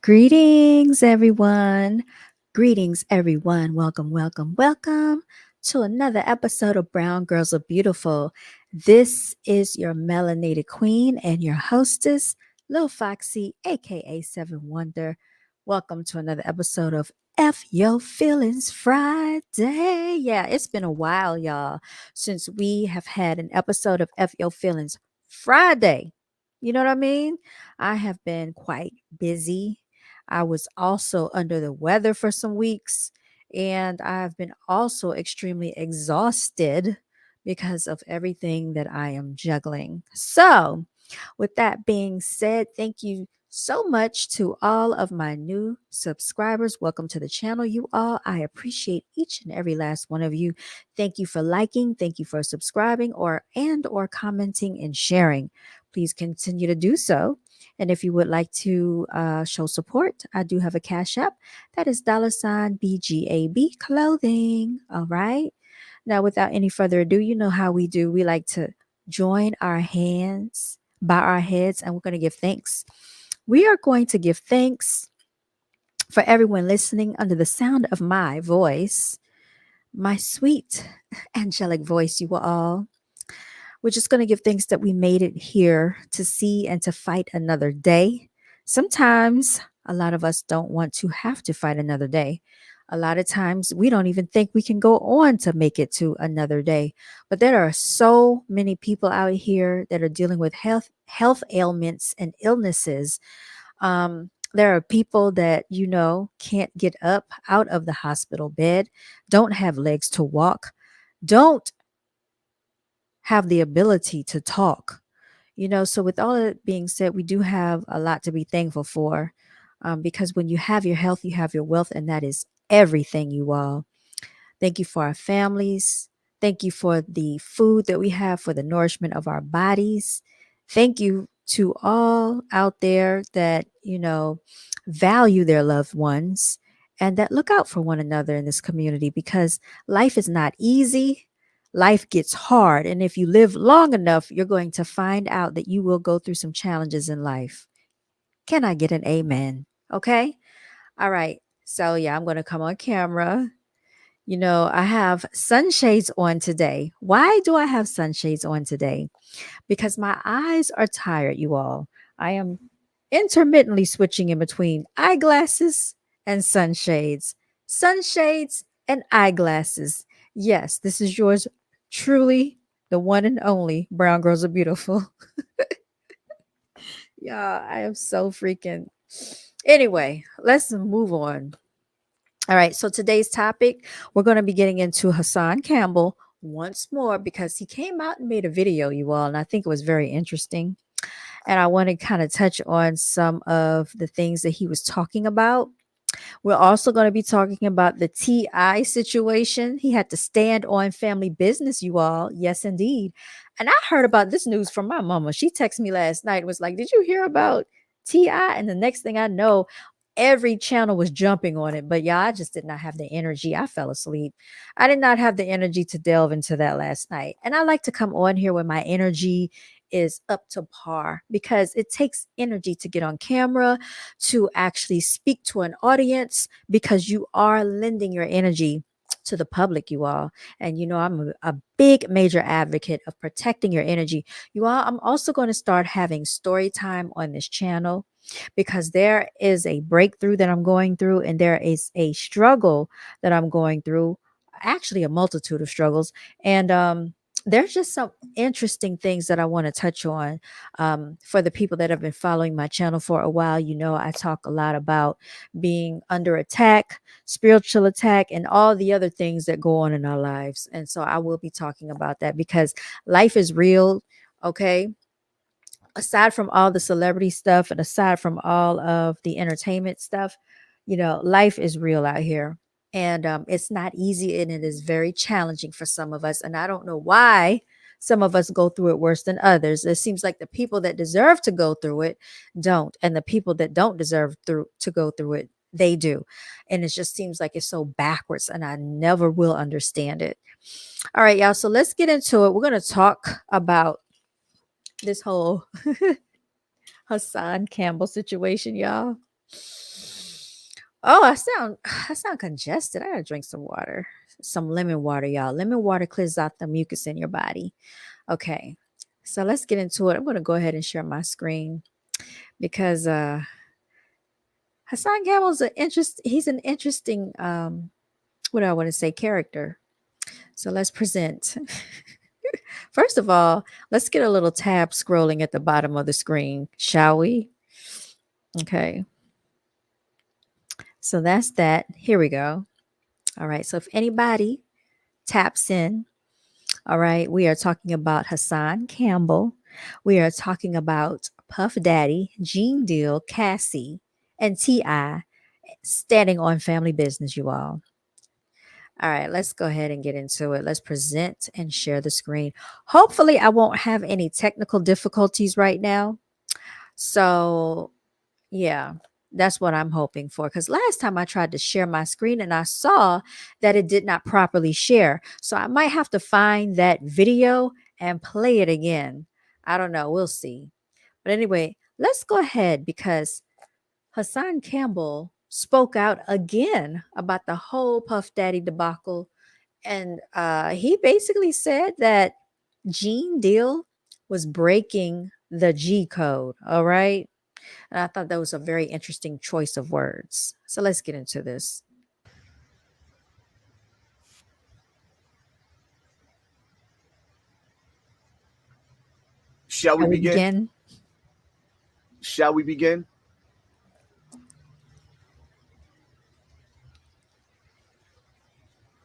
Greetings, everyone. Greetings, everyone. Welcome, welcome, welcome to another episode of Brown Girls Are Beautiful. This is your melanated queen and your hostess, Lil Foxy, aka Seven Wonder. Welcome to another episode of F Yo Feelings Friday. Yeah, it's been a while, y'all, since we have had an episode of F Yo Feelings Friday. You know what I mean? I have been quite busy. I was also under the weather for some weeks, and I've been also extremely exhausted because of everything that I am juggling. So, with that being said, thank you so much to all of my new subscribers. Welcome to the channel, you all. I appreciate each and every last one of you. Thank you for liking, thank you for subscribing or commenting and sharing. Please continue to do so. And if you would like to show support, I do have a Cash App. That is $BGAB clothing. All right. Now, without any further ado, you know how we do. We like to join our hands by our heads, and we're going to give thanks. We are going to give thanks for everyone listening under the sound of my voice, my sweet angelic voice, you all. We're just going to give thanks that we made it here to see and to fight another day. Sometimes a lot of us don't want to have to fight another day. A lot of times we don't even think we can go on to make it to another day. But there are so many people out here that are dealing with health ailments and illnesses. There are people that can't get up out of the hospital bed, don't have legs to walk, don't have the ability to talk. So with all that being said, we do have a lot to be thankful for, because when you have your health, you have your wealth, and that is everything, you all. Thank you for our families. Thank you for the food that we have for the nourishment of our bodies. Thank you to all out there that, value their loved ones and that look out for one another in this community, because life is not easy. Life gets hard. And if you live long enough, you're going to find out that you will go through some challenges in life. Can I get an amen? Okay. All right. So, yeah, I'm going to come on camera. I have sunshades on today. Why do I have sunshades on today? Because my eyes are tired, you all. I am intermittently switching in between eyeglasses and sunshades. Sunshades and eyeglasses. Yes, this is yours truly, the one and only Brown Girls Are Beautiful. Yeah, I am so freaking. Anyway, let's move on. All right, so today's topic, we're going to be getting into Hassan Campbell once more because he came out and made a video, you all, and I think it was very interesting. And I want to kind of touch on some of the things that he was talking about. We're also going to be talking about the T.I. situation. He had to stand on family business, you all. Yes, indeed. And I heard about this news from my mama. She texted me last night and was like, "Did you hear about T.I.?" And the next thing I know, every channel was jumping on it. But yeah, I just did not have the energy. I fell asleep. I did not have the energy to delve into that last night. And I like to come on here when my energy is up to par, because it takes energy to get on camera, to actually speak to an audience, because you are lending your energy to the public, you all. And I'm a big major advocate of protecting your energy, you all. I'm also going to start having story time on this channel, because there is a breakthrough that I'm going through, and there is a struggle that I'm going through, actually a multitude of struggles. And there's just some interesting things that I want to touch on. For the people that have been following my channel for a while, I talk a lot about being under attack, spiritual attack, and all the other things that go on in our lives. And so I will be talking about that, because life is real. Okay. Aside from all the celebrity stuff and aside from all of the entertainment stuff, life is real out here. And it's not easy, and it is very challenging for some of us. And I don't know why some of us go through it worse than others. It seems like the people that deserve to go through it don't. And the people that don't deserve to go through it, they do. And it just seems like it's so backwards, and I never will understand it. All right, y'all. So let's get into it. We're going to talk about this whole Hassan Campbell situation, y'all. Oh, I sound congested. I gotta drink some water. Some lemon water, y'all. Lemon water clears out the mucus in your body. Okay. So let's get into it. I'm gonna go ahead and share my screen because Hassan Campbell's he's an interesting what do I want to say character. So let's present. First of all, let's get a little tab scrolling at the bottom of the screen, shall we? Okay. So that's that. Here we go. All right. So if anybody taps in, all right, we are talking about Hassan Campbell. We are talking about Puff Daddy, Gene Deal, Cassie, and T.I. standing on family business, you all. All right, let's go ahead and get into it. Let's present and share the screen. Hopefully, I won't have any technical difficulties right now. So, yeah, that's what I'm hoping for. Because last time I tried to share my screen and I saw that it did not properly share. So I might have to find that video and play it again. I don't know. We'll see. But anyway, let's go ahead because Hassan Campbell spoke out again about the whole Puff Daddy debacle. And he basically said that Gene Deal was breaking the G code. All right. And I thought that was a very interesting choice of words. So let's get into this. Shall we Shall we begin? begin? Shall we begin?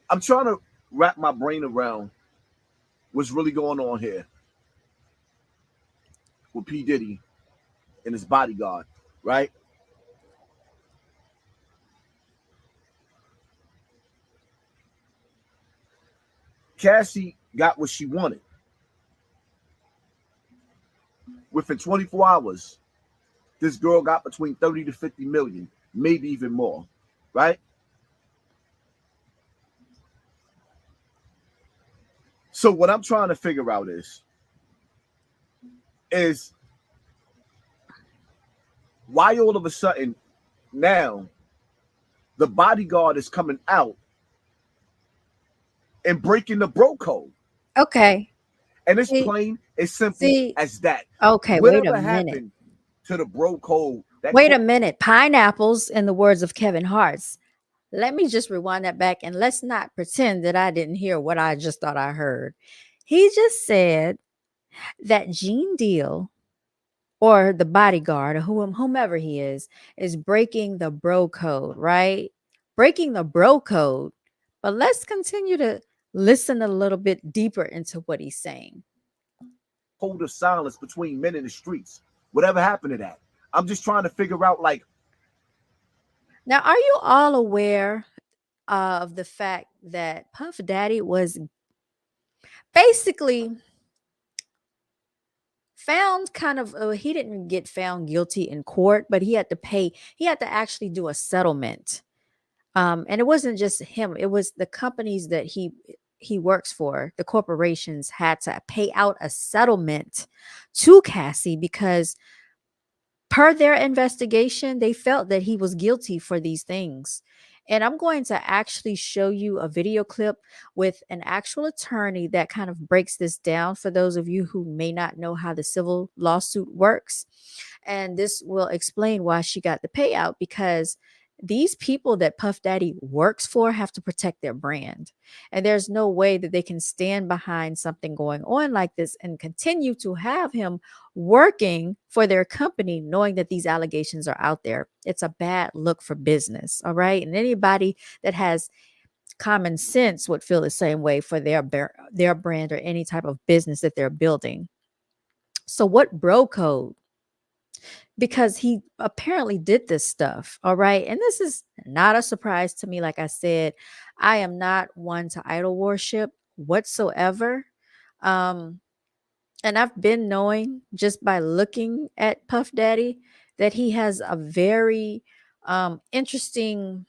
I'm trying to wrap my brain around what's really going on here with P. Diddy and his bodyguard, right? Cassie got what she wanted. Within 24 hours, this girl got between 30 to 50 million, maybe even more, right? So what I'm trying to figure out is why all of a sudden now the bodyguard is coming out and breaking the bro code. Okay. And it's See, plain as simple see, as that. okay, wait a Whatever minute. happened to the bro code that Wait a minute. Pineapples, in the words of Kevin Hart's. Let me just rewind that back and let's not pretend that I didn't hear what I just thought I heard. He just said that Gene Deal or the bodyguard or whomever he is breaking the bro code, right? Breaking the bro code. But let's continue to listen a little bit deeper into what he's saying. code of silence between men in the streets. Whatever happened to that? I'm just trying to figure out like Now, are you all aware of the fact that Puff Daddy was basically found kind of he didn't get found guilty in court, but he had to actually do a settlement. And it wasn't just him, it was the companies that he works for, the corporations had to pay out a settlement to Cassie because per their investigation, they felt that he was guilty for these things. And I'm going to actually show you a video clip with an actual attorney that kind of breaks this down for those of you who may not know how the civil lawsuit works. And this will explain why she got the payout because these people that Puff Daddy works for have to protect their brand. And there's no way that they can stand behind something going on like this and continue to have him working for their company, knowing that these allegations are out there. It's a bad look for business. All right. And anybody that has common sense would feel the same way for their brand or any type of business that they're building. So, what bro code? Because he apparently did this stuff. All right. And this is not a surprise to me. Like I said, I am not one to idol worship whatsoever. Um, and I've been knowing just by looking at Puff Daddy that he has a very interesting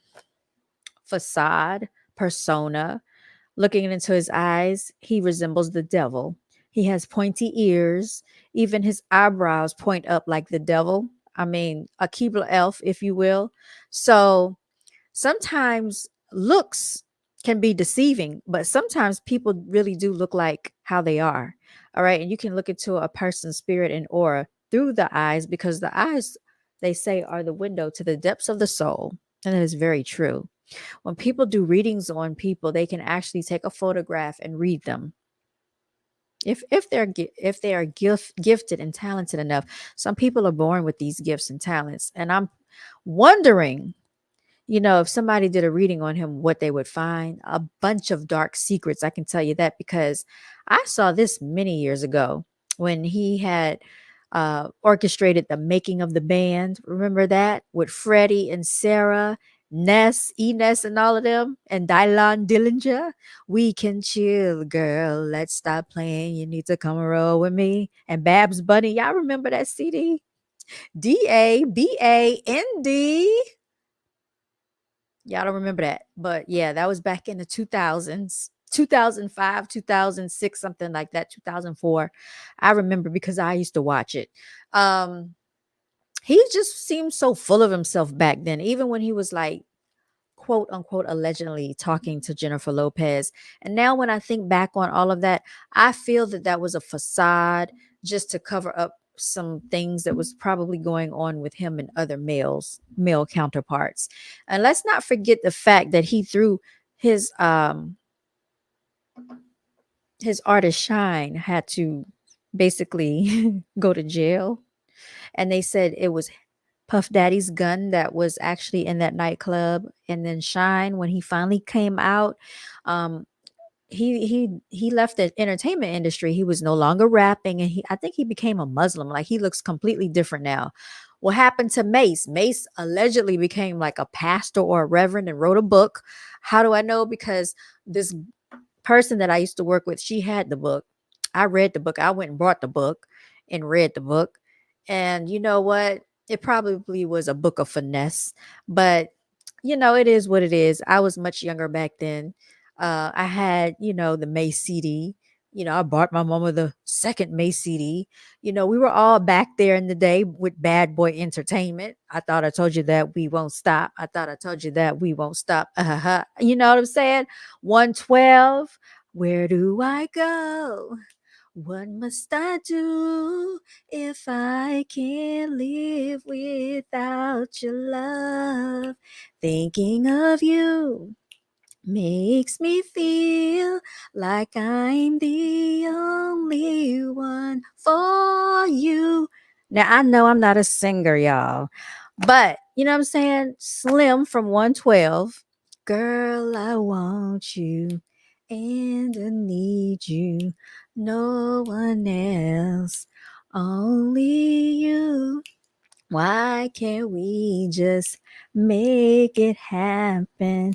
facade, persona. Looking into his eyes, he resembles the devil. He has pointy ears. Even his eyebrows point up like the devil. I mean, a Keebler elf, if you will. So sometimes looks can be deceiving, but sometimes people really do look like how they are. All right. And you can look into a person's spirit and aura through the eyes, because the eyes, they say, are the window to the depths of the soul. And that is very true. When people do readings on people, they can actually take a photograph and read them. If they are gifted and talented enough. Some people are born with these gifts and talents, and I'm wondering, if somebody did a reading on him, what they would find. A bunch of dark secrets, I can tell you that, because I saw this many years ago when he had orchestrated the making of the band. Remember that? With Freddie and Sarah, Ness, and all of them, and Dylan Dillinger. We can chill, girl. Let's stop playing. You need to come roll with me. And Babs Bunny. Y'all remember that CD? DABAND. Y'all don't remember that. But yeah, that was back in the 2000s, 2005, 2006, something like that, 2004. I remember because I used to watch it. Um, he just seemed so full of himself back then, even when he was like, quote unquote, allegedly talking to Jennifer Lopez. And now when I think back on all of that, I feel that that was a facade just to cover up some things that was probably going on with him and other male counterparts. And let's not forget the fact that he threw his his artist Shine had to basically go to jail, and they said it was Puff Daddy's gun that was actually in that nightclub. And then Shine, when he finally came out, um, he left the entertainment industry. He was no longer rapping, and I think he became a Muslim. Like, he looks completely different now. What happened to Mace? Mace allegedly became like a pastor or a reverend and wrote a book. How do I know? Because this person that I used to work with, she had the book. I read the book. I went and bought the book and read the book. And you know what? It probably was a book of finesse, but it is what it is. I was much younger back then. I had, the Mace CD. I bought my mama the second Mace CD. We were all back there in the day with Bad Boy Entertainment. I thought I told you that we won't stop. I thought I told you that we won't stop. You know what I'm saying? 112. Where do I go? What must I do if I can't live without your love? Thinking of you makes me feel like I'm the only one for you. Now, I know I'm not a singer, y'all, but you know what I'm saying? Slim from 112. Girl, I want you and I need you. No one else, only you. Why can't we just make it happen?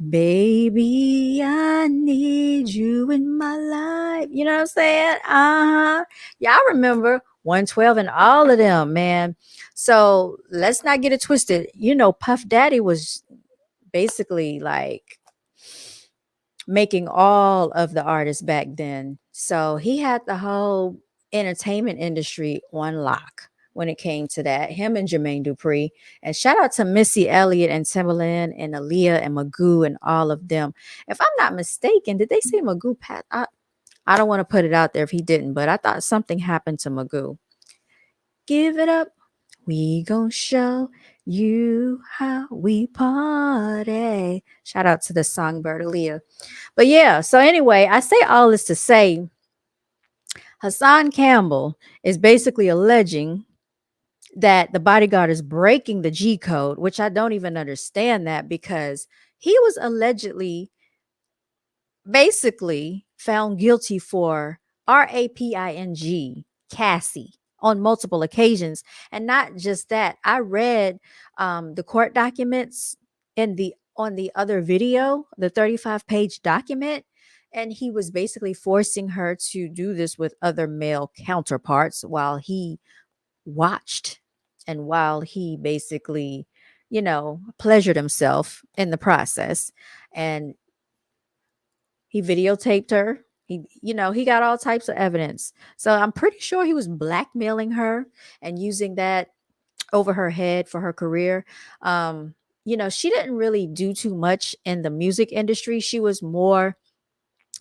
Baby, I need you in my life. You know what I'm saying? Uh-huh. Y'all remember 112 and all of them, man. So let's not get it twisted. Puff Daddy was basically like making all of the artists back then. So he had the whole entertainment industry on lock when it came to that. Him and Jermaine Dupri. And shout out to Missy Elliott and Timbaland and Aaliyah and Magoo and all of them. If I'm not mistaken, did they say Magoo Pat? I don't want to put it out there if he didn't, but I thought something happened to Magoo. Give it up. We gon' show you how we party. Shout out to the songbird Aaliyah. But yeah, so anyway, I say all this to say Hassan Campbell is basically alleging that the bodyguard is breaking the G code, which I don't even understand that, because he was allegedly basically found guilty for raping Cassie on multiple occasions. And not just that, I read the court documents in the on the other video, the 35-page document, and he was basically forcing her to do this with other male counterparts while he watched and while he basically pleasured himself in the process. And he videotaped her. He got all types of evidence. So I'm pretty sure he was blackmailing her and using that over her head for her career. she didn't really do too much in the music industry. She was more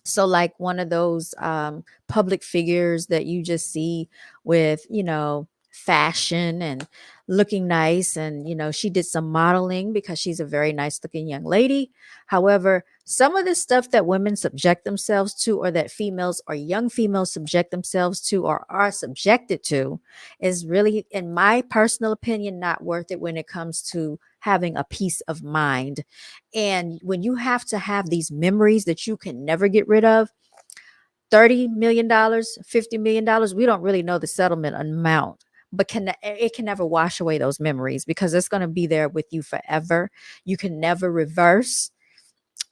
so like one of those public figures that you just see with fashion and looking nice. And she did some modeling because she's a very nice looking young lady. However, some of the stuff that women subject themselves to, or that females or young females subject themselves to or are subjected to, is really, in my personal opinion, not worth it when it comes to having a peace of mind. And when you have to have these memories that you can never get rid of, $30 million, $50 million, we don't really know the settlement amount, but it can never wash away those memories because it's going to be there with you forever. You can never reverse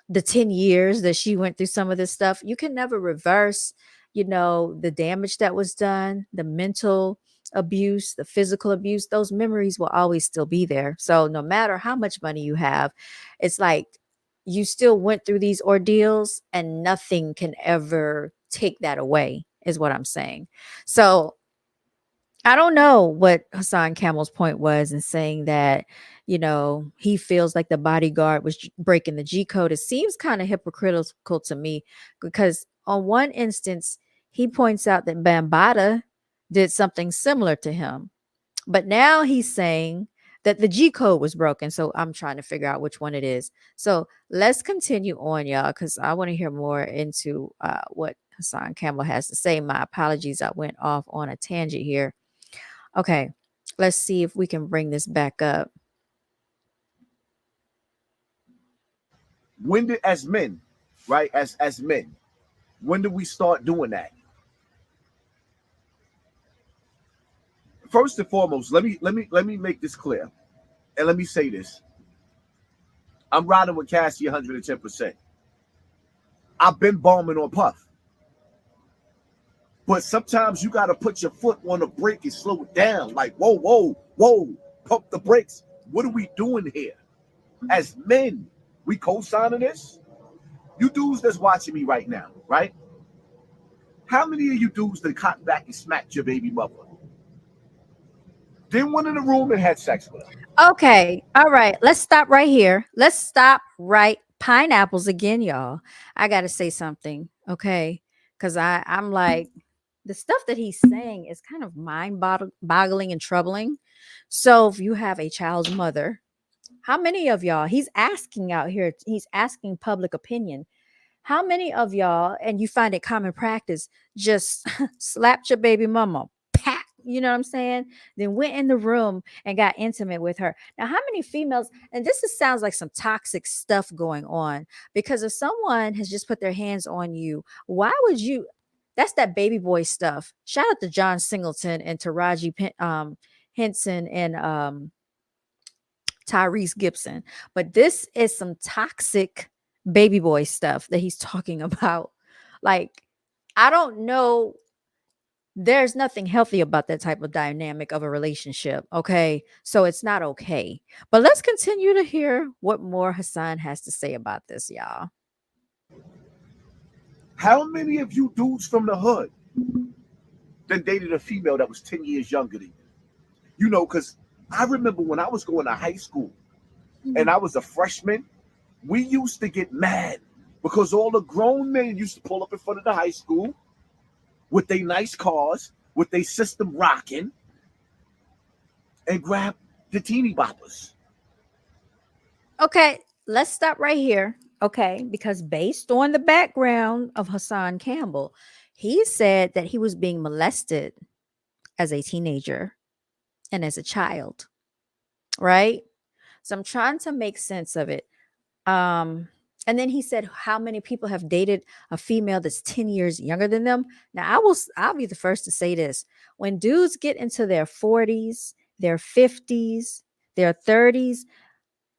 the 10 years that she went through some of this stuff. You can never reverse, the damage that was done, the mental abuse, the physical abuse. Those memories will always still be there. So no matter how much money you have, it's like you still went through these ordeals and nothing can ever take that away, is what I'm saying. So I don't know what Hassan Campbell's point was in saying that, he feels like the bodyguard was breaking the G code. It seems kind of hypocritical to me because on one instance, he points out that Bambaataa did something similar to him. But now he's saying that the G code was broken. So I'm trying to figure out which one it is. So let's continue on, y'all, because I want to hear more into what Hassan Campbell has to say. My apologies. I went off on a tangent here. Okay, let's see if we can bring this back up. When did, as men, right? As men, when did we start doing that? First and foremost, let me make this clear, and let me say this: I'm riding with Cassie 110%. I've been bombing on Puff, but sometimes you got to put your foot on the brake and slow it down. Like, whoa, whoa, whoa, pump the brakes. What are we doing here? As men, we co-signing this. You dudes that's watching me right now, right? How many of you dudes that caught back and smacked your baby mother? Then went in the room and had sex with her. Okay, all right, let's stop right here. Let's stop right pineapples again, y'all. I got to say something, okay? Because I'm like, the stuff that he's saying is kind of mind boggling and troubling. So if you have a child's mother, how many of y'all, he's asking out here, he's asking public opinion. How many of y'all, and you find it common practice, just slapped your baby mama, pat, you know what I'm saying? Then went in the room and got intimate with her. Now, how many females, and sounds like some toxic stuff going on, because if someone has just put their hands on you, why would you? That's that baby boy stuff. Shout out to John Singleton and Taraji Henson and Tyrese Gibson. But this is some toxic baby boy stuff that he's talking about. Like, I don't know. There's nothing healthy about that type of dynamic of a relationship. Okay. So it's not okay. But let's continue to hear what more Hassan has to say about this, y'all. How many of you dudes from the hood then dated a female that was 10 years younger than you? You know, because I remember when I was going to high school and I was a freshman, we used to get mad because all the grown men used to pull up in front of the high school with their nice cars, with their system rocking, and grab the teeny boppers. Okay. Let's stop right here. Okay. Because based on the background of Hassan Campbell, he said that he was being molested as a teenager and as a child, right? So I'm trying to make sense of it. Um, and then he said how many people have dated a female that's 10 years younger than them. Now I'll be the first to say this. When dudes get into their 40s, their 50s, their 30s,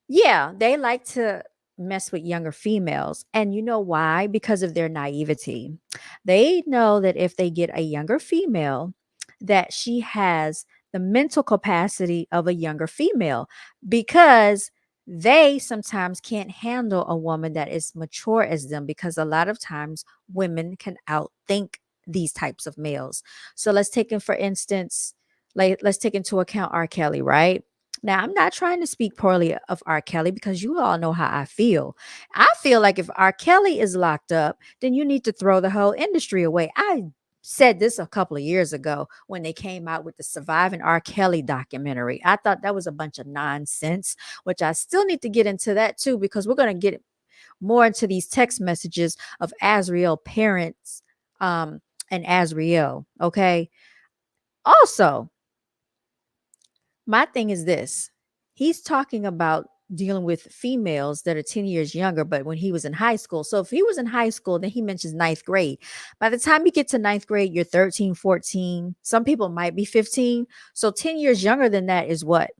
yeah, they like to mess with younger females. And you know why? Because of their naivety. They know that if they get a younger female, that she has the mental capacity of a younger female, because they sometimes can't handle a woman that is mature as them, because a lot of times women can outthink these types of males. So let's take in, for instance, like let's take into account R. Kelly, right? Now, I'm not trying to speak poorly of R. Kelly because you all know how I feel. I feel like if R. Kelly is locked up, then you need to throw the whole industry away. I said this a couple of years ago when they came out with the Surviving R. Kelly documentary. I thought that was a bunch of nonsense, which I still need to get into that too, because we're going to get more into these text messages of Azriel parents and Azriel. Okay. Also, my thing is this. He's talking about dealing with females that are 10 years younger, but when he was in high school. So if he was in high school, then he mentions ninth grade. By the time you get to ninth grade, you're 13, 14. Some people might be 15. So 10 years younger than that is what?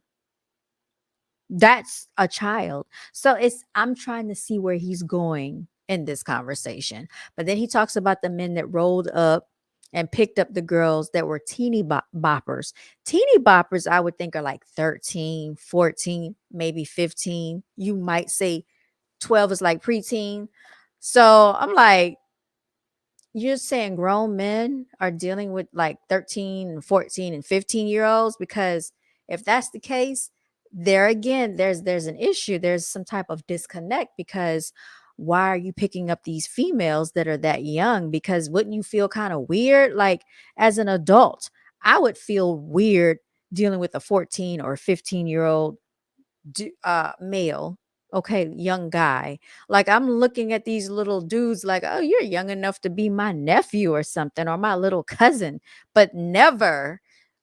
That's a child. So I'm trying to see where he's going in this conversation. But then he talks about the men that rolled up and picked up the girls that were teeny boppers. Teeny boppers, I would think, are like 13, 14, maybe 15. You might say 12 is like preteen. So I'm like, you're saying grown men are dealing with like 13 and 14 and 15-year-olds? Because if that's the case, there again, there's an issue. There's some type of disconnect because why are you picking up these females that are that young? Because wouldn't you feel kind of weird? Like as an adult, I would feel weird dealing with a 14 or 15-year-old male, okay, young guy. Like I'm looking at these little dudes like, oh, you're young enough to be my nephew or something, or my little cousin, but never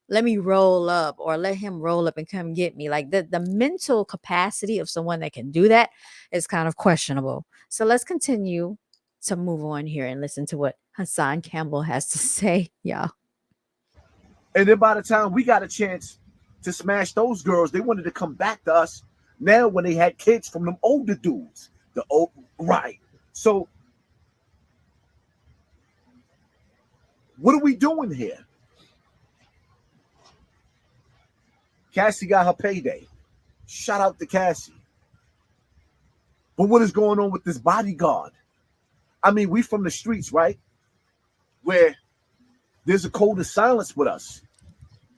let me roll up or let him roll up and come get me. Like the mental capacity of someone that can do that is kind of questionable. So let's continue to move on here and listen to what Hassan Campbell has to say, y'all. And then by the time we got a chance to smash those girls, they wanted to come back to us now when they had kids from them older dudes. The old right. So what are we doing here? Cassie got her payday. Shout out to Cassie. But what is going on with this bodyguard? I mean, we from the streets, right? Where there's a code of silence with us.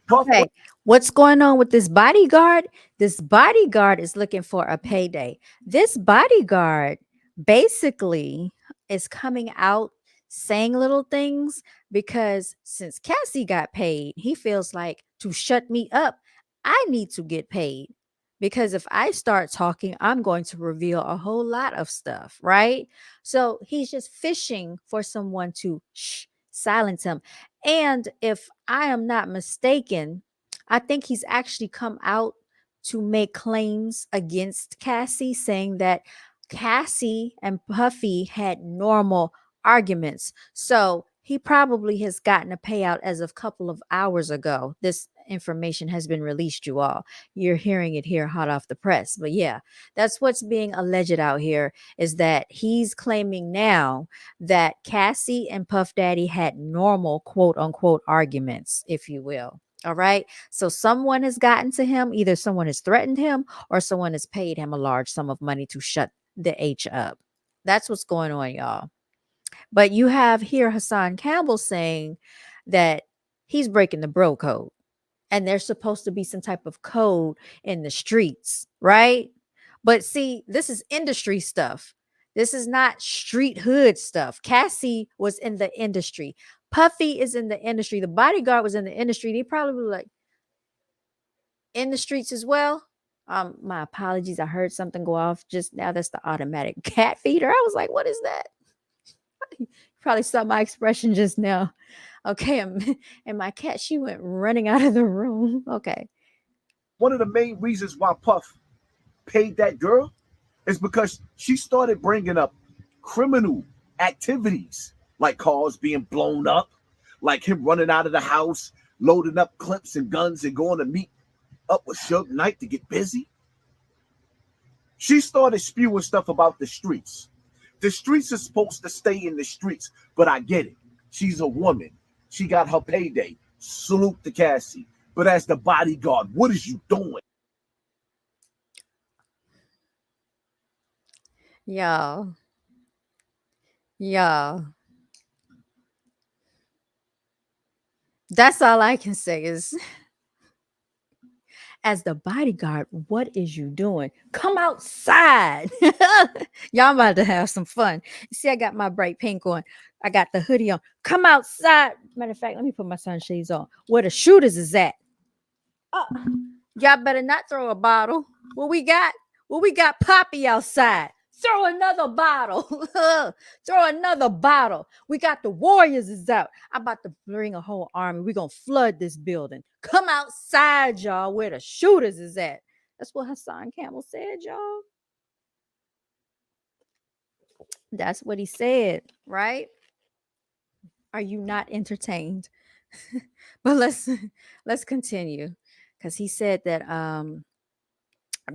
Puff, Okay. What's going on with this bodyguard? This bodyguard is looking for a payday. This bodyguard basically is coming out saying little things because since Cassie got paid, he feels like to shut me up, I need to get paid. Because if I start talking, I'm going to reveal a whole lot of stuff, right? So he's just fishing for someone to silence him. And if I am not mistaken, I think he's actually come out to make claims against Cassie, saying that Cassie and Puffy had normal arguments. So he probably has gotten a payout as of a couple of hours ago. This information has been released, you all. You're hearing it here hot off the press. But yeah, that's what's being alleged out here is that he's claiming now that Cassie and Puff Daddy had normal quote unquote arguments, if you will. All right. So someone has gotten to him. Either someone has threatened him or someone has paid him a large sum of money to shut the H up. That's what's going on, y'all. But you have here Hassan Campbell saying that he's breaking the bro code and there's supposed to be some type of code in the streets, right? But see, this is industry stuff. This is not street hood stuff. Cassie was in the industry. Puffy is in the industry. The bodyguard was in the industry. They probably were like in the streets as well. My apologies. I heard something go off just now. That's the automatic cat feeder. I was like, what is that? You probably saw my expression just now. Okay, and my cat, she went running out of the room. Okay. one of the main reasons why Puff paid that girl is because she started bringing up criminal activities like cars being blown up, like him running out of the house, loading up clips and guns and going to meet up with Suge Knight to get busy. She started spewing stuff about the streets. The streets are supposed to stay in the streets, but I get it. She's a woman. She got her payday. Salute to Cassie. But as the bodyguard, what is you doing? Y'all, y'all. That's all I can say is as the bodyguard, what is you doing? Come outside. Y'all about to have some fun. You see, I got my bright pink on. I got the hoodie on. Come outside. Matter of fact, let me put my sunshades on. Where the shooters is at. Oh, y'all better not throw a bottle. What we got? Well, we got Poppy outside. Throw another bottle. Throw another bottle. We got the Warriors is out. I'm about to bring a whole army. We're going to flood this building. Come outside, y'all, where the shooters is at. That's what Hassan Campbell said, y'all. That's what he said, right? Are you not entertained? But let's continue, because he said that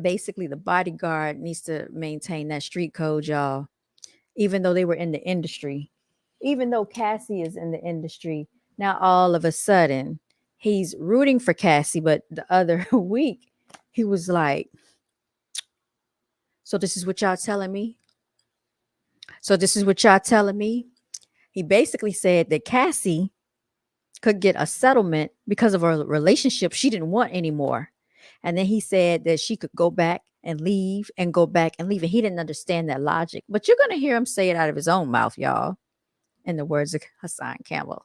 basically the bodyguard needs to maintain that street code, y'all, even though they were in the industry, even though Cassie is in the industry. Now all of a sudden he's rooting for Cassie, but the other week he was like, so this is what y'all telling me, so this is what y'all telling me. He basically said that Cassie could get a settlement because of a relationship she didn't want anymore. And then he said that she could go back and leave and go back and leave. And he didn't understand that logic. But you're going to hear him say it out of his own mouth, y'all, in the words of Hassan Campbell.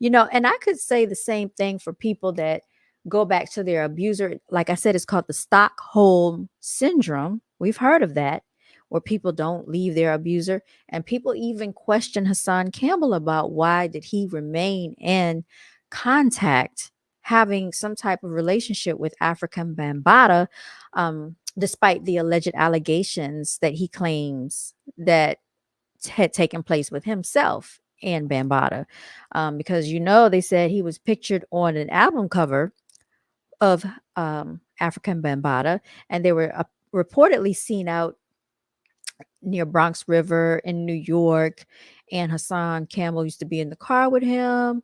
And I could say the same thing for people that go back to their abuser. Like I said, it's called the Stockholm syndrome. We've heard of that, where people don't leave their abuser. And people even question Hassan Campbell about why did he remain in contact, having some type of relationship with African Bambaataa, despite the alleged allegations that he claims that had taken place with himself and Bambaataa. Because they said he was pictured on an album cover of African Bambaataa, and they were reportedly seen out near Bronx River in New York. And Hassan Campbell used to be in the car with him.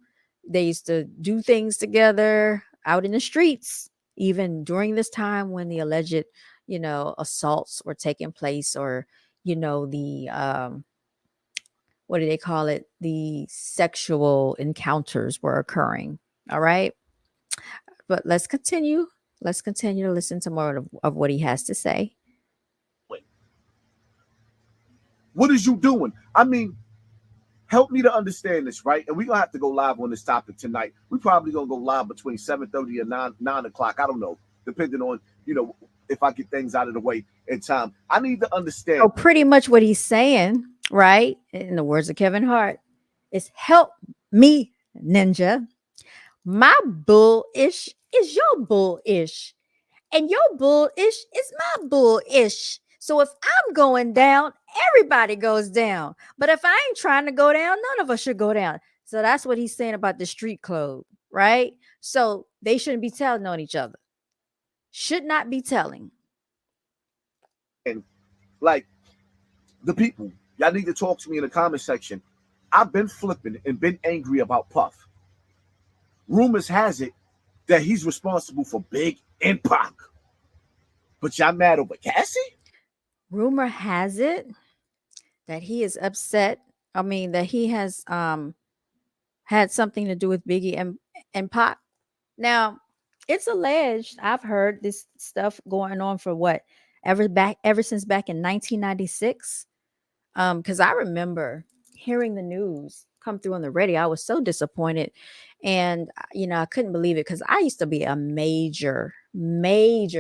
They used to do things together out in the streets, even during this time when the alleged, assaults were taking place, or, the what do they call it? The sexual encounters were occurring. All right. But let's continue. Let's continue to listen to more of what he has to say. What is you doing? I mean, help me to understand this, right? And we're gonna have to go live on this topic tonight. We probably gonna go live between 7:30 and 9 o'clock. I don't know, depending on if I get things out of the way in time. I need to So understand. pretty much what he's saying, right? In the words of Kevin Hart, is help me, ninja. My bullish is your bullish, and your bullish is my bullish. So if I'm going down, everybody goes down. But if I ain't trying to go down, none of us should go down. So that's what he's saying about the street code, right? So they shouldn't be telling on each other. Should not be telling. And like the people, y'all need to talk to me in the comment section. I've been flipping and been angry about Puff. Rumors has it that he's responsible for Big and Pac. But y'all mad over Cassie? Rumor has it that he is upset. I mean, that he has had something to do with Biggie and Pac. Now, it's alleged. I've heard this stuff going on for what, ever since back in 1996. Because I remember hearing the news come through on the radio. I was so disappointed, and I couldn't believe it, because I used to be a major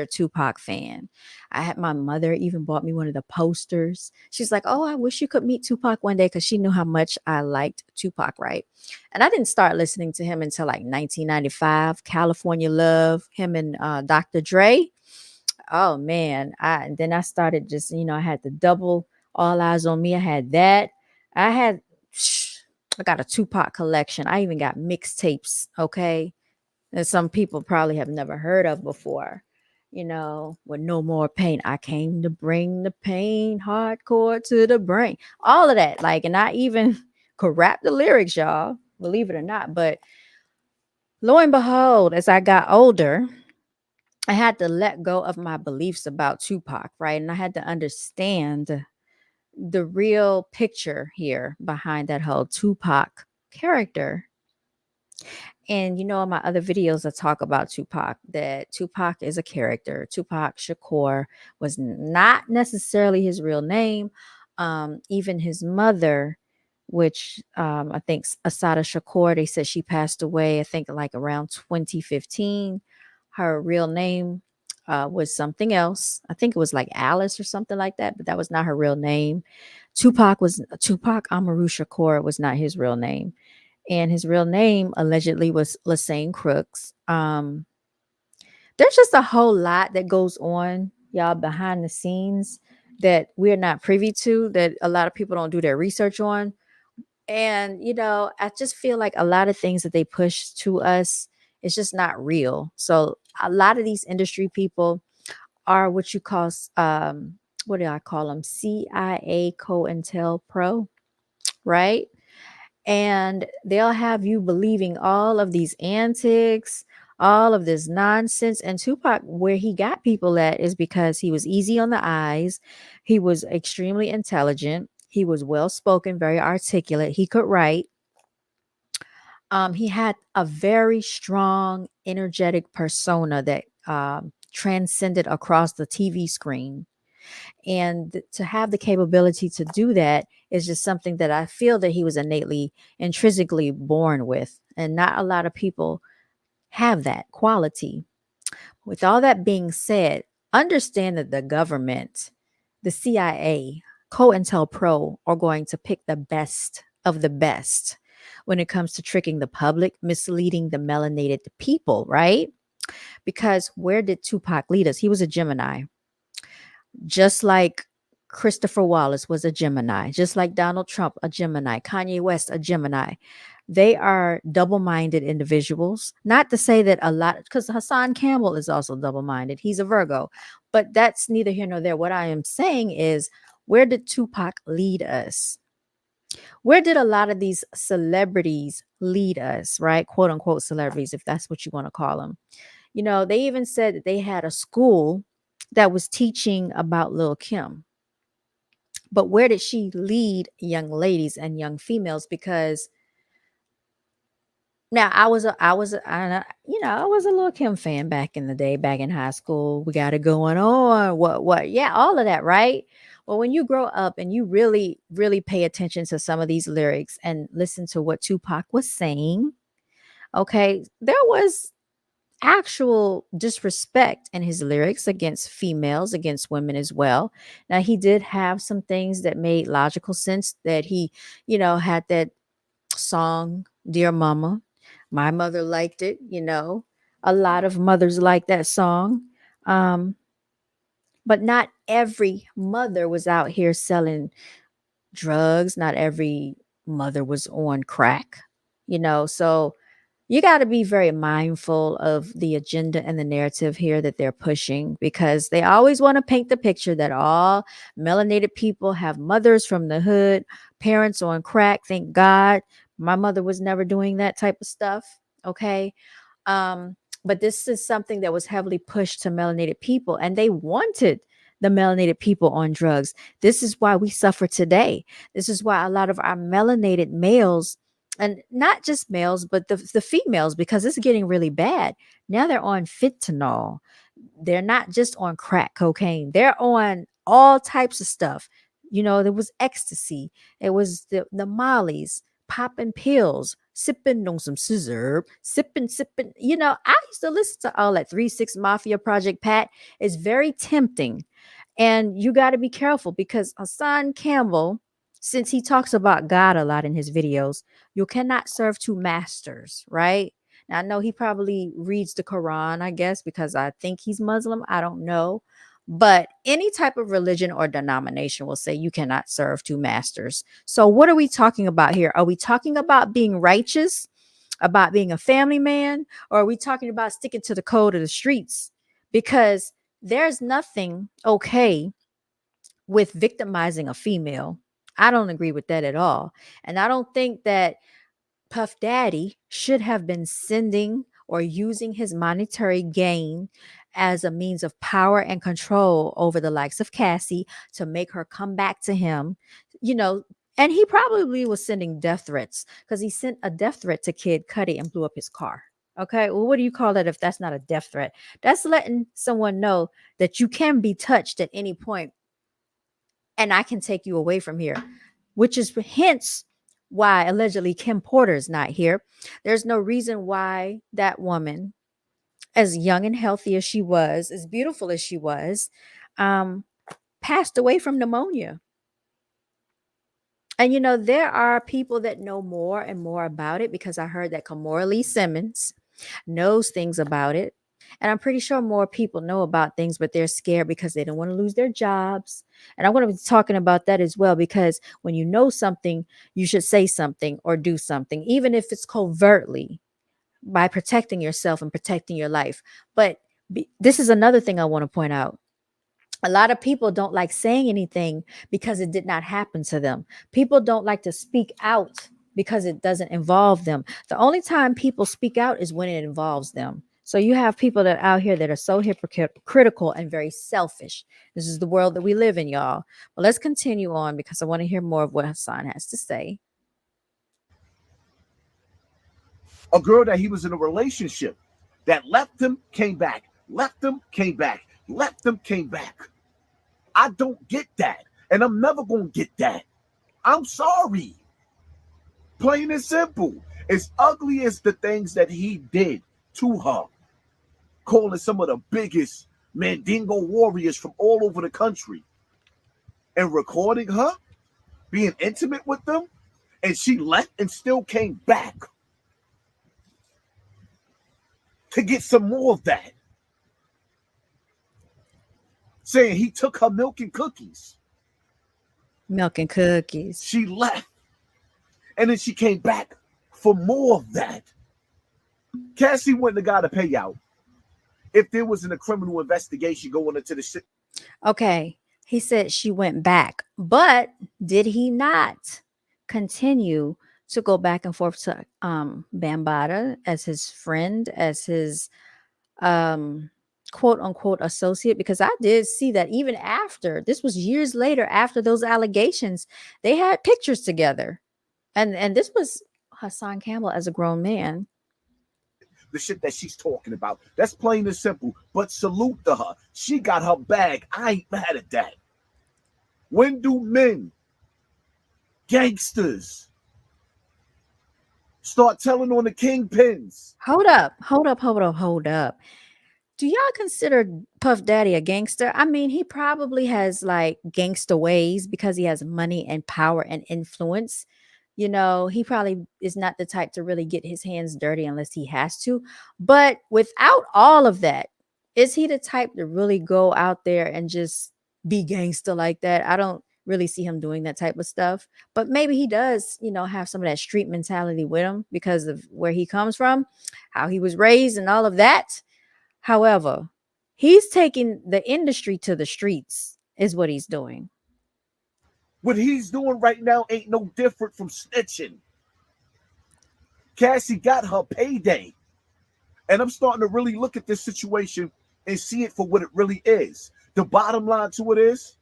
Tupac fan. I had my mother even bought me one of the posters. She's like, "Oh, I wish you could meet Tupac one day," because she knew how much I liked Tupac, right? And I didn't start listening to him until like 1995. California Love, him and Dr. Dre. Oh man, then I started just, I had the double All Eyes on Me. I had that. I had I got a Tupac collection. I even got mixtapes, okay? That some people probably have never heard of before. With No More Pain. I came to bring the pain hardcore to the brain. All of that. Like, and I even could rap the lyrics, y'all, believe it or not. But lo and behold, as I got older, I had to let go of my beliefs about Tupac, right? And I had to understand the real picture here behind that whole Tupac character. And in my other videos, I talk about Tupac, that Tupac is a character. Tupac Shakur was not necessarily his real name. Even his mother, which I think Asada Shakur, they said she passed away, I think like around 2015. Her real name was something else. I think it was like Alice or something like that, but that was not her real name. Tupac Amaru Shakur was not his real name, and his real name allegedly was Lassane Crooks. There's just a whole lot that goes on, y'all, behind the scenes that we're not privy to, that a lot of people don't do their research on. And I just feel like a lot of things that they push to us is just not real. So a lot of these industry people are what you call what do I call them, CIA COINTELPRO, right? And they'll have you believing all of these antics, all of this nonsense. And Tupac, where he got people at is because he was easy on the eyes, he was extremely intelligent, he was well spoken, very articulate, he could write. He had a very strong, energetic persona that transcended across the TV screen. And to have the capability to do that is just something that I feel that he was innately, intrinsically born with. And not a lot of people have that quality. With all that being said, understand that the government, the CIA, COINTELPRO are going to pick the best of the best when it comes to tricking the public, misleading the melanated people, right? Because where did Tupac lead us? He was a Gemini, just like Christopher Wallace was a Gemini, just like Donald Trump, a Gemini, Kanye West, a Gemini. They are double minded individuals. Not to say that a lot, because Hassan Campbell is also double minded. He's a Virgo, but that's neither here nor there. What I am saying is, where did Tupac lead us? Where did a lot of these celebrities lead us, right? Quote unquote celebrities, if that's what you want to call them. They even said that they had a school that was teaching about Lil Kim. But where did she lead young ladies and young females? Because now I was a Lil Kim fan back in the day, back in high school. We got it going on. What? Yeah, all of that, right? Well, when you grow up and you really, really pay attention to some of these lyrics and listen to what Tupac was saying, okay, there was actual disrespect in his lyrics against females, against women as well. Now, he did have some things that made logical sense, that he, had that song, Dear Mama. My mother liked it. A lot of mothers like that song. Um, but not every mother was out here selling drugs. Not every mother was on crack. So you got to be very mindful of the agenda and the narrative here that they're pushing, because they always want to paint the picture that all melanated people have mothers from the hood, parents on crack. Thank God my mother was never doing that type of stuff. Okay. But this is something that was heavily pushed to melanated people, and they wanted the melanated people on drugs. This is why we suffer today. This is why a lot of our melanated males, and not just males, but the females, because it's getting really bad. Now they're on fentanyl. They're not just on crack cocaine. They're on all types of stuff. There was ecstasy. It was the mollies, popping pills, sipping on some scissor, sipping. I used to listen to all that 3 6 Mafia, Project Pat. It's very tempting. And you got to be careful, because Hassan Campbell, since he talks about God a lot in his videos, you cannot serve two masters, right? Now, I know he probably reads the Quran, I guess, because I think he's Muslim. I don't know. But any type of religion or denomination will say you cannot serve two masters. So, what are we talking about here? Are we talking about being righteous, about being a family man, or are we talking about sticking to the code of the streets? Because there's nothing okay with victimizing a female. I don't agree with that at all. And I don't think that Puff Daddy should have been sending or using his monetary gain as a means of power and control over the likes of Cassie to make her come back to him. You know, And he probably was sending death threats because he sent a death threat to Kid Cudi and blew up his car. Okay. Well, what do you call that if that's not a death threat? That's letting someone know that you can be touched at any point and I can take you away from here, which is hence why allegedly Kim Porter is not here. There's no reason why that woman, as young and healthy as she was, as beautiful as she was, um, passed away from pneumonia. And there are people that know more and more about it because I heard that Kamora Lee Simmons knows things about it. And I'm pretty sure more people know about things, but they're scared because they don't want to lose their jobs. And I'm going to be talking about that as well, because when you know something, you should say something or do something, even if it's covertly, by protecting yourself and protecting your life. But this is another thing I want to point out. A lot of people don't like saying anything because it did not happen to them. People don't like to speak out because it doesn't involve them. The only time people speak out is when it involves them. So you have people that out here that are so hypocritical and very selfish. This is the world that we live in, y'all. Well, let's continue on because I want to hear more of what Hassan has to say. A girl that he was in a relationship that left him, came back, left him, came back, left him, came back. I don't get that. And I'm never going to get that. I'm sorry. Plain and simple. As ugly as the things that he did to her, calling some of the biggest Mandingo warriors from all over the country and recording her, being intimate with them, and she left and still came back to get some more of that. Saying he took her milk and cookies. Milk and cookies. She left. And then she came back for more of that. Cassie wouldn't have got a payout if there wasn't a criminal investigation going into the shit. Okay. He said she went back, but did he not continue to go back and forth to Bambata as his friend, as his um quote unquote associate? Because I did see that even after this was years later, after those allegations, they had pictures together. And this was Hassan Campbell as a grown man. The shit that she's talking about. That's plain and simple. But salute to her. She got her bag. I ain't mad at that. When do men, gangsters, start telling on the kingpins? Hold up, hold up, hold up, hold up. Do y'all consider Puff Daddy a gangster? I mean, he probably has like gangster ways because he has money and power and influence. He probably is not the type to really get his hands dirty unless he has to. But without all of that, is he the type to really go out there and just be gangster like that? I don't really see him doing that type of stuff. But maybe he does, have some of that street mentality with him because of where he comes from, how he was raised, and all of that. However, he's taking the industry to the streets, is what he's doing. What he's doing right now ain't no different from snitching. Cassie got her payday. And I'm starting to really look at this situation and see it for what it really is. The bottom line to it is,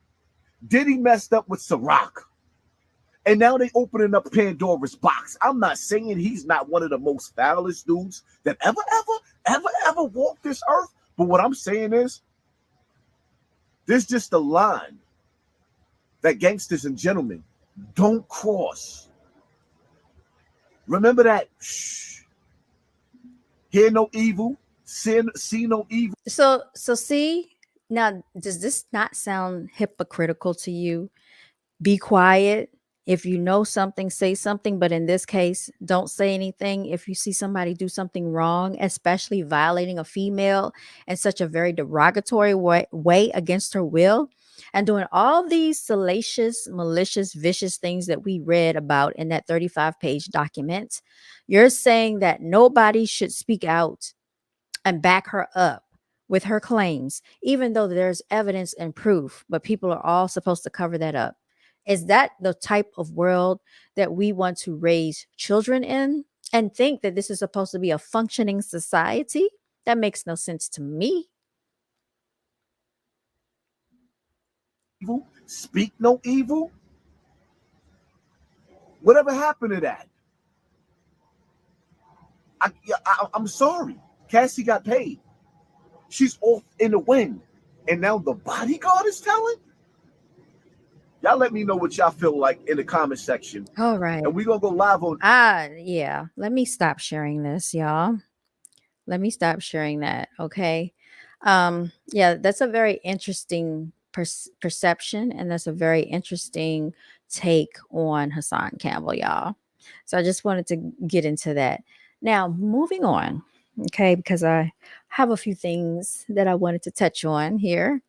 Diddy messed up with Ciroc. And now they opening up Pandora's box. I'm not saying he's not one of the most foulest dudes that ever walked this earth. But what I'm saying is, there's just a line that gangsters and gentlemen don't cross. Remember that. Shh. Hear no evil, see no evil. So see, now does this not sound hypocritical to you? Be quiet. If you know something, say something. But in this case, don't say anything. If you see somebody do something wrong, especially violating a female in such a very derogatory way against her will, and doing all these salacious, malicious, vicious things that we read about in that 35-page document, you're saying that nobody should speak out and back her up with her claims, even though there's evidence and proof, but people are all supposed to cover that up. Is that the type of world that we want to raise children in and think that this is supposed to be a functioning society? That makes no sense to me. Speak no evil. Whatever happened to that? I'm sorry. Cassie got paid. She's off in the wind. And now the bodyguard is telling? Y'all let me know what y'all feel like in the comment section. All right. And we're going to go live on. Yeah. Let me stop sharing this, y'all. Let me stop sharing that. Okay. Yeah, that's a very interesting perception, and that's a very interesting take on Hassan Campbell, y'all. So I just wanted to get into that. Now, moving on, okay, because I have a few things that I wanted to touch on here.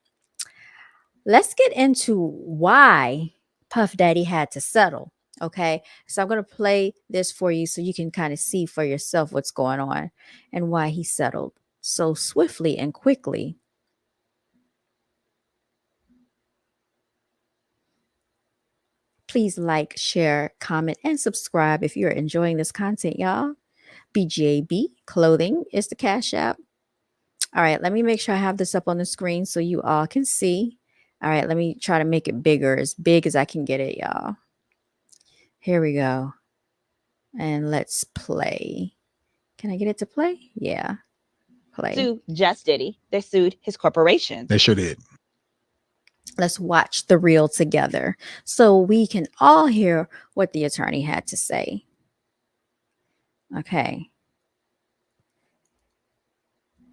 Let's get into why Puff Daddy had to settle. Okay, so I'm going to play this for you so you can kind of see for yourself what's going on and why he settled so swiftly and quickly. Please like, share, comment, and subscribe if you're enjoying this content, y'all. BGAB Clothing is the Cash App. All right, let me make sure I have this up on the screen so you all can see. All right, let me try to make it bigger, as big as I can get it, y'all. Here we go. And let's play. Can I get it to play? Yeah, play. Sue just Diddy. They sued his corporation. They sure did. Let's watch the reel together so we can all hear what the attorney had to say. Okay.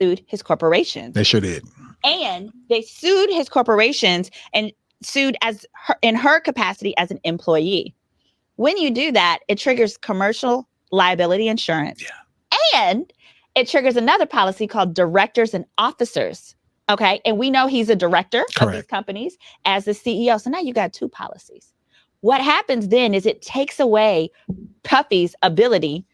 Sued his corporations. They sure did. And they sued his corporations and sued in her capacity as an employee. When you do that, it triggers commercial liability insurance. Yeah. And it triggers another policy called directors and officers. Okay. And we know he's a director of these companies as the CEO. So now you got two policies. What happens then is it takes away Puffy's ability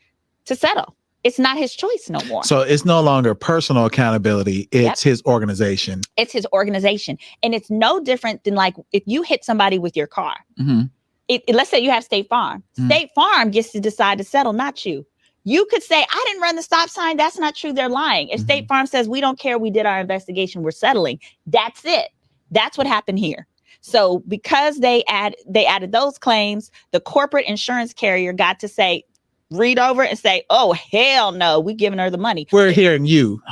to settle. It's not his choice no more. So it's no longer personal accountability. It's his organization. It's his organization. And it's no different than like if you hit somebody with your car. Mm-hmm. Let's say you have State Farm. Mm-hmm. State Farm gets to decide to settle, not you. You could say, I didn't run the stop sign. That's not true. They're lying. If State Farm says, we don't care, we did our investigation, we're settling. That's it. That's what happened here. So because they added those claims, the corporate insurance carrier got to say, read over and say, oh, hell no, we're giving her the money. We're hearing you.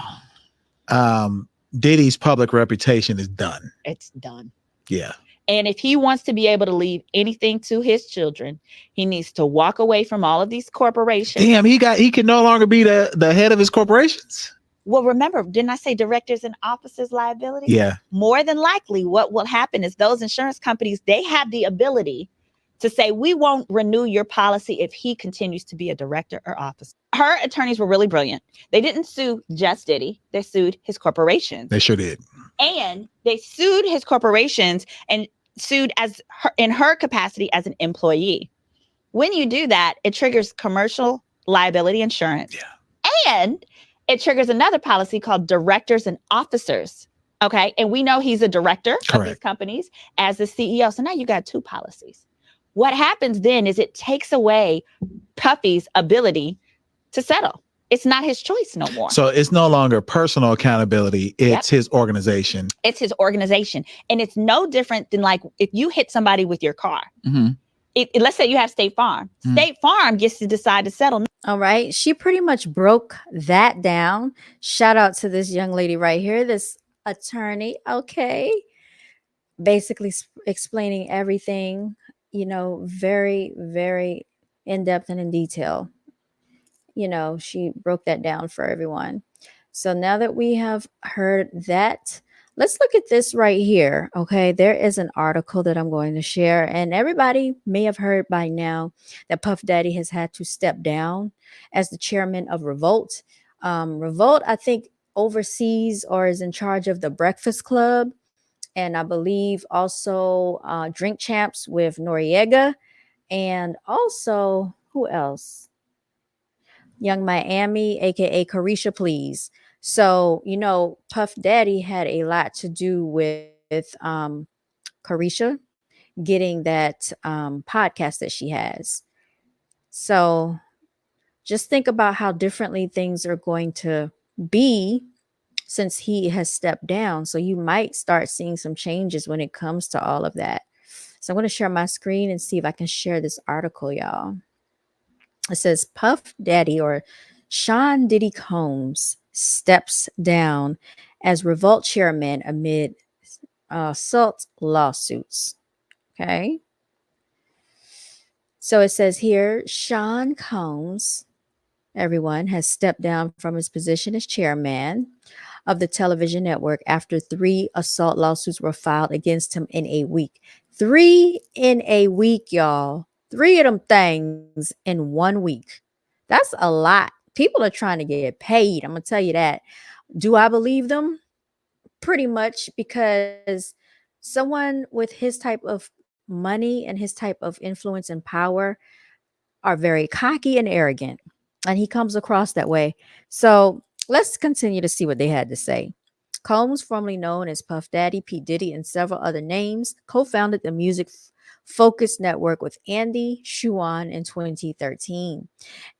Diddy's public reputation is done. It's done. Yeah. And if he wants to be able to leave anything to his children, he needs to walk away from all of these corporations. Damn, he can no longer be the head of his corporations. Well, remember, didn't I say directors and officers liability? Yeah. More than likely, what will happen is those insurance companies, they have the ability to say, we won't renew your policy if he continues to be a director or officer. Her attorneys were really brilliant. They didn't sue just Diddy. They sued his corporations. They sure did. And they sued his corporations and sued in her capacity as an employee. When you do that, it triggers commercial liability insurance. Yeah. And it triggers another policy called directors and officers. Okay. And we know he's a director of these companies as the CEO. So now you got two policies. What happens then is it takes away Puffy's ability to settle. It's not his choice no more. So it's no longer personal accountability. It's his organization. It's his organization. And it's no different than like if you hit somebody with your car. Mm-hmm. Let's say you have State Farm. Mm-hmm. State Farm gets to decide to settle. All right. She pretty much broke that down. Shout out to this young lady right here, this attorney. Okay. Basically explaining everything, very, very in depth and in detail. She broke that down for everyone. So now that we have heard that, let's look at this right here. Okay, there is an article that I'm going to share, and everybody may have heard by now that Puff Daddy has had to step down as the chairman of Revolt. Revolt, I think, oversees or is in charge of the Breakfast Club, and I believe also Drink Champs with Noriega, and also who else? Young Miami, aka Carisha Please. So, Puff Daddy had a lot to do with Carisha getting that podcast that she has. So just think about how differently things are going to be since he has stepped down. So you might start seeing some changes when it comes to all of that. So I'm going to share my screen and see if I can share this article, y'all. It says Puff Daddy or Sean Diddy Combs steps down as revolt chairman amid assault lawsuits. Okay. So it says here Sean Combs, everyone, has stepped down from his position as chairman of the television network after 3 assault lawsuits were filed against him in a week. 3 in a week, y'all. 3 of them things in 1 week. That's a lot. People are trying to get paid. I'm going to tell you that. Do I believe them? Pretty much, because someone with his type of money and his type of influence and power are very cocky and arrogant. And he comes across that way. So let's continue to see what they had to say. Combs, formerly known as Puff Daddy, P. Diddy, and several other names, co founded the music focused network with Andy Shuan in 2013.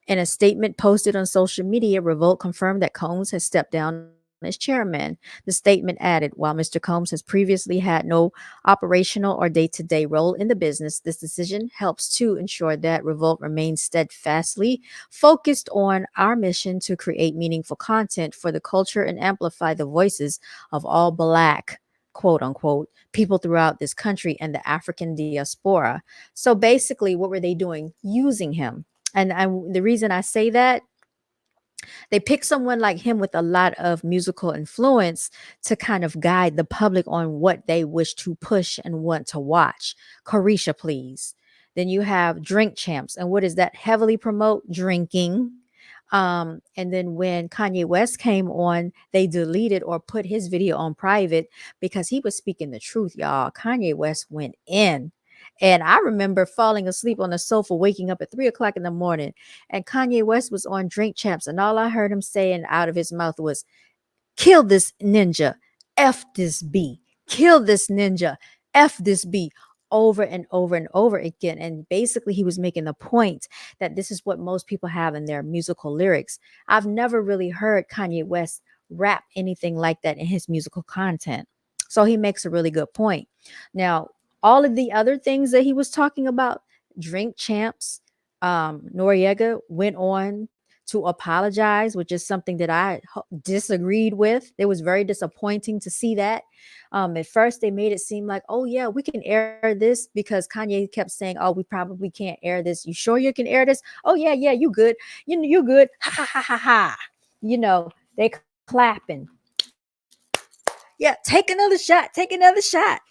In a statement posted on social media, Revolt confirmed that Combs has stepped down as chairman. The statement added, while Mr. Combs has previously had no operational or day-to-day role in the business, this decision helps to ensure that Revolt remains steadfastly focused on our mission to create meaningful content for the culture and amplify the voices of all Black, quote unquote, people throughout this country and the African diaspora. So basically, what were they doing? Using him. And the reason I say that, they pick someone like him with a lot of musical influence to kind of guide the public on what they wish to push and want to watch. Carisha, please. Then you have Drink Champs. And what does that heavily promote? Drinking. And then when Kanye West came on, they deleted or put his video on private because he was speaking the truth, y'all. Kanye West went in. And I remember falling asleep on the sofa, waking up at 3 o'clock in the morning, and Kanye West was on Drink Champs, and all I heard him saying out of his mouth was, "Kill this ninja, F this B, kill this ninja, F this B," over and over and over again. And basically, he was making the point that this is what most people have in their musical lyrics. I've never really heard Kanye West rap anything like that in his musical content. So he makes a really good point. Now, all of the other things that he was talking about, Drink Champs, Noriega went on to apologize, which is something that I disagreed with. It was very disappointing to see that. At first, they made it seem like, oh, yeah, we can air this, because Kanye kept saying, oh, we probably can't air this. You sure you can air this? Oh, yeah, you good. You good. Ha, ha, ha, ha, ha. They clapping. Yeah, take another shot. Take another shot.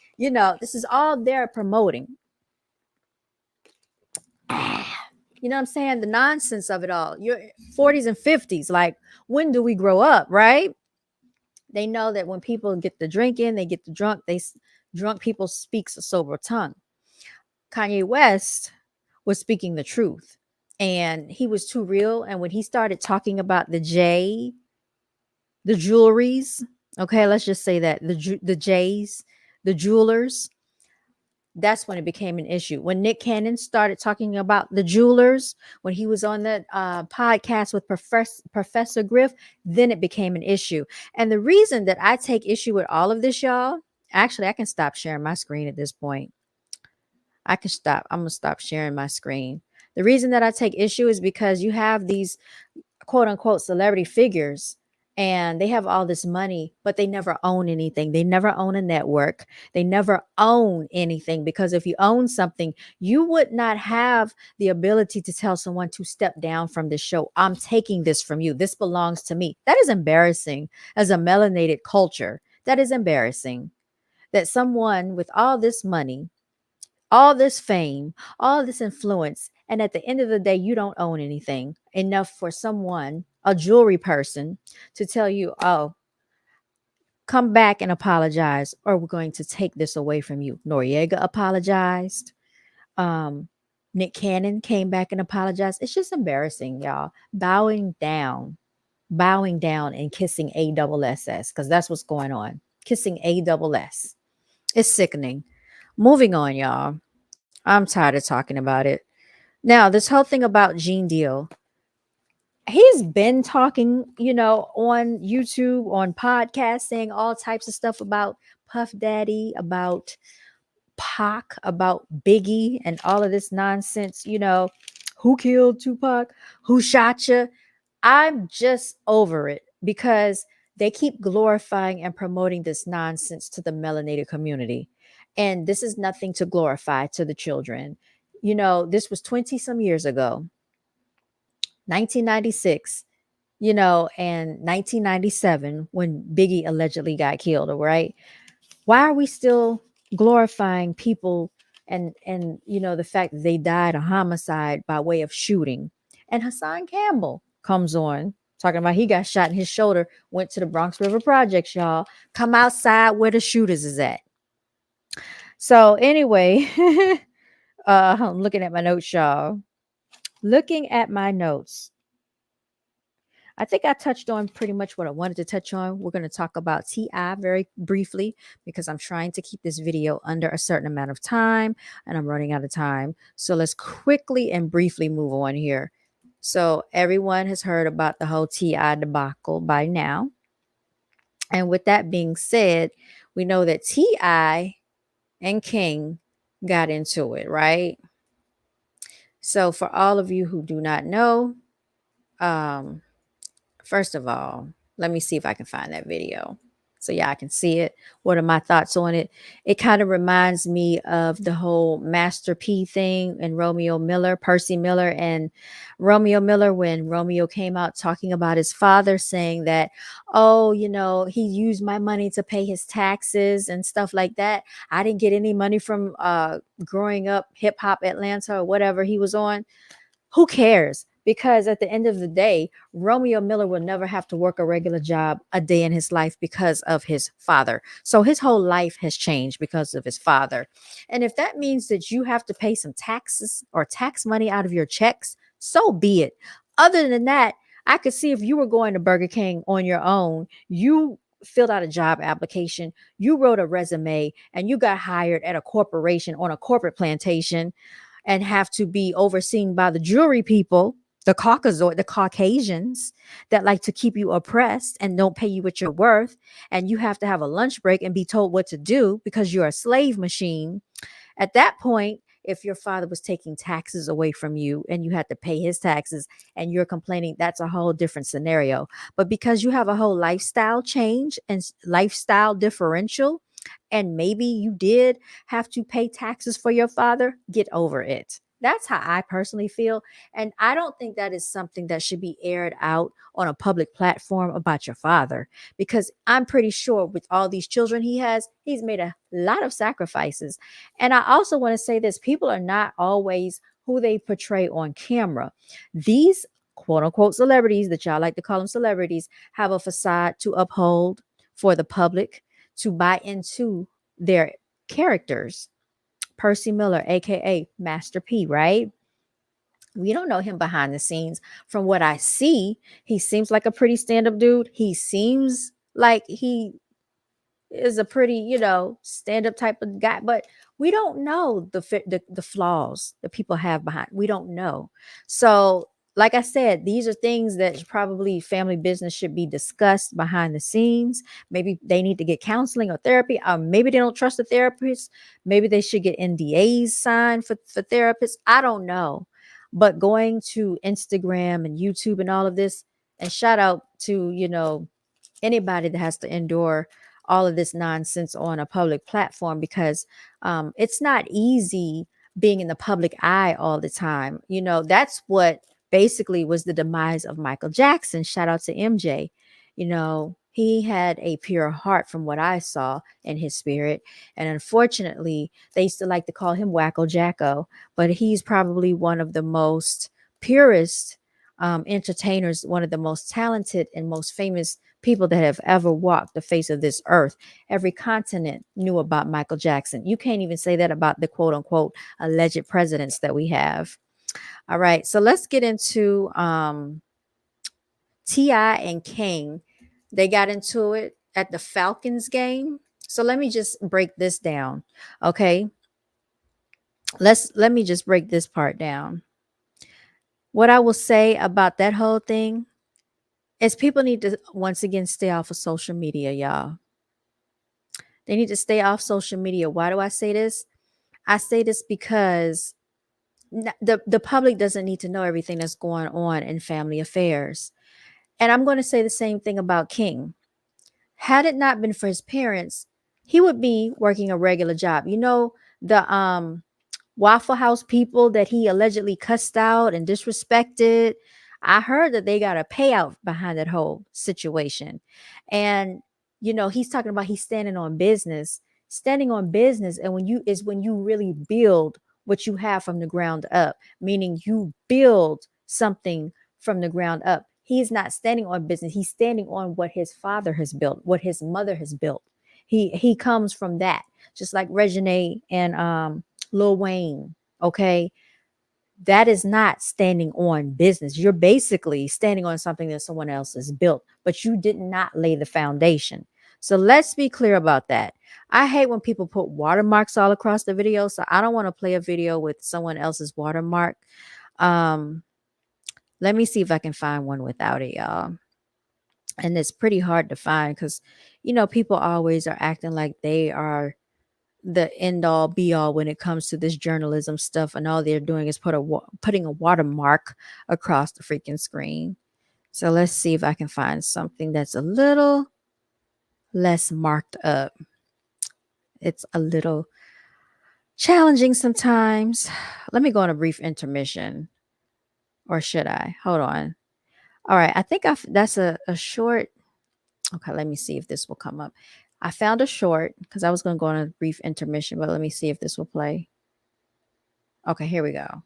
This is all they're promoting. You know what I'm saying? The nonsense of it all. Your 40s and 50s. Like, when do we grow up, right? They know that when people get the drink in, they get the drunk. Drunk people speaks a sober tongue. Kanye West was speaking the truth, and he was too real. And when he started talking about the jewelries, okay, let's just say that the J's, the jewelers, that's when it became an issue. When Nick Cannon started talking about the jewelers, when he was on that podcast with Professor Griff, then it became an issue. And the reason that I take issue with all of this, y'all, actually, I can stop sharing my screen at this point. I'm going to stop sharing my screen. The reason that I take issue is because you have these quote unquote celebrity figures, and they have all this money, but they never own anything. They never own a network. They never own anything, because if you own something, you would not have the ability to tell someone to step down from the show. I'm taking this from you. This belongs to me. That is embarrassing as a melanated culture. That is embarrassing that someone with all this money, all this fame, all this influence, and at the end of the day, you don't own anything enough for someone, a jewelry person, to tell you, oh, come back and apologize, or we're going to take this away from you. Noriega apologized. Nick Cannon came back and apologized. It's just embarrassing, y'all. Bowing down and kissing ASS, because that's what's going on. Kissing ASS. It's sickening. Moving on, y'all. I'm tired of talking about it. Now, this whole thing about Gene Deal, he's been talking, on YouTube, on podcasts, saying all types of stuff about Puff Daddy, about Pac, about Biggie, and all of this nonsense, who killed Tupac, who shot you. I'm just over it because they keep glorifying and promoting this nonsense to the melanated community. And this is nothing to glorify to the children. This was 20 some years ago, 1996, and 1997 when Biggie allegedly got killed, right? Why are we still glorifying people and the fact that they died a homicide by way of shooting? And Hassan Campbell comes on talking about he got shot in his shoulder, went to the Bronx River Projects, y'all. Come outside where the shooters is at. So anyway, I'm looking at my notes, y'all. Looking at my notes. I think I touched on pretty much what I wanted to touch on. We're going to talk about T.I. very briefly because I'm trying to keep this video under a certain amount of time and I'm running out of time. So let's quickly and briefly move on here. So everyone has heard about the whole T.I. debacle by now. And with that being said, we know that T.I. and King got into it, right? So for all of you who do not know, first of all, let me see if I can find that video so y'all can see it. What are my thoughts on it? It kind of reminds me of the whole Master P thing and Percy Miller and Romeo Miller, when Romeo came out talking about his father saying that, oh, he used my money to pay his taxes and stuff like that. I didn't get any money from growing up hip hop Atlanta or whatever he was on. Who cares? Because at the end of the day, Romeo Miller will never have to work a regular job a day in his life because of his father. So his whole life has changed because of his father. And if that means that you have to pay some taxes or tax money out of your checks, so be it. Other than that, I could see if you were going to Burger King on your own, you filled out a job application, you wrote a resume, and you got hired at a corporation on a corporate plantation and have to be overseen by the jury people, the Caucasians that like to keep you oppressed and don't pay you what you're worth. And you have to have a lunch break and be told what to do because you're a slave machine. At that point, if your father was taking taxes away from you and you had to pay his taxes and you're complaining, that's a whole different scenario. But because you have a whole lifestyle change and lifestyle differential, and maybe you did have to pay taxes for your father, get over it. That's how I personally feel. And I don't think that is something that should be aired out on a public platform about your father, because I'm pretty sure with all these children he has, he's made a lot of sacrifices. And I also want to say this, people are not always who they portray on camera. These quote unquote celebrities that y'all like to call them celebrities have a facade to uphold for the public to buy into their characters. Percy Miller, aka Master P, right? We don't know him behind the scenes. From what I see, he seems like a pretty stand-up dude. He seems like he is a pretty, stand-up type of guy, but we don't know the flaws that people have behind. We don't know. So, like I said, these are things that probably family business should be discussed behind the scenes. Maybe they need to get counseling or therapy. Maybe they don't trust the therapist. Maybe they should get NDAs signed for therapists. I don't know. But going to Instagram and YouTube and all of this, and shout out to, anybody that has to endure all of this nonsense on a public platform, because it's not easy being in the public eye all the time. That's what basically was the demise of Michael Jackson. Shout out to MJ. He had a pure heart from what I saw in his spirit. And unfortunately, they used to like to call him Wacko Jacko, but he's probably one of the most purest entertainers, one of the most talented and most famous people that have ever walked the face of this earth. Every continent knew about Michael Jackson. You can't even say that about the quote unquote alleged presidents that we have. All right, so let's get into T.I. and King. They got into it at the Falcons game. So let me just break this down. Okay. Let me just break this part down. What I will say about that whole thing is people need to once again stay off of social media, y'all. They need to stay off social media. Why do I say this? I say this because the public doesn't need to know everything that's going on in family affairs. And I'm going to say the same thing about King. Had it not been for his parents, he would be working a regular job. You know, the Waffle House people that he allegedly cussed out and disrespected. I heard that they got a payout behind that whole situation. And, you know, he's talking about he's standing on business. Standing on business, and when you really build what you have from the ground up, meaning you build something from the ground up. He's not standing on business. He's standing on what his father has built, what his mother has built. He comes from that, just like Regine and Lil Wayne. Okay. That is not standing on business. You're basically standing on something that someone else has built, but you did not lay the foundation. So let's be clear about that. I hate when people put watermarks all across the video. So I don't want to play a video with someone else's watermark. Let me see if I can find one without it, y'all. And it's pretty hard to find because, you know, people always are acting like they are the end all be all when it comes to this journalism stuff, and all they're doing is putting a watermark across the freaking screen. So let's see if I can find something that's a little less marked up. It's a little challenging sometimes. Let me go on a brief intermission, or should I? Hold on. All right, I think that's a short. Okay, let me see if this will come up. I found a short because I was going to go on a brief intermission, but let me see if this will play. Okay, here we go.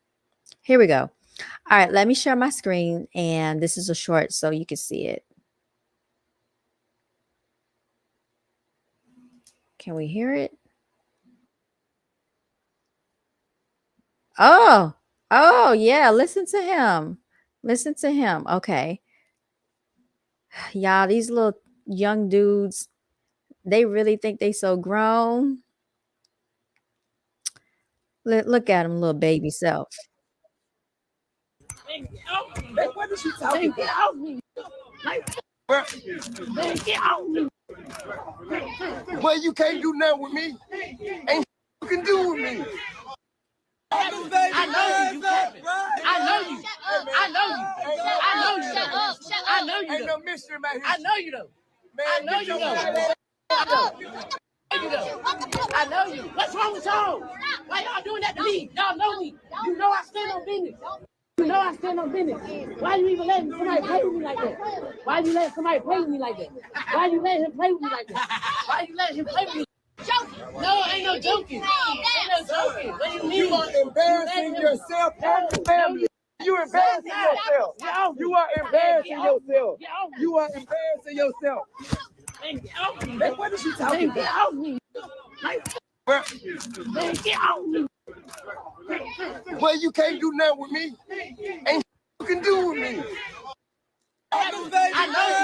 Here we go. All right, let me share my screen, and this is a short so you can see it. Can we hear it? Oh, yeah, listen to him. Listen to him. Okay. Y'all, these little young dudes, they really think they so grown. Look at him, little baby self. What is she talking about? Well, you can't do nothing with me. Ain't you can do with me. I know you. I know you. I know you. I know you. Shut up. I know you. Ain't no mystery about here. I know you though. I know you though. I know you. What's wrong with y'all? Why y'all doing that to me? Y'all know me. You know I stand on business. You know I stand on business. Why you even letting somebody play with me like that? Why you letting somebody play with me like that? Why you letting him play with me like that? Why you letting him play with me? Joking. No, ain't no joking. Ain't no joking. What do you mean? You are embarrassing yourself and your family. You embarrassing yourself. You are embarrassing yourself. You are embarrassing yourself. What is she talking about? Man, get out me. Well, you can't do nothing with me. Ain't you can do with me. I know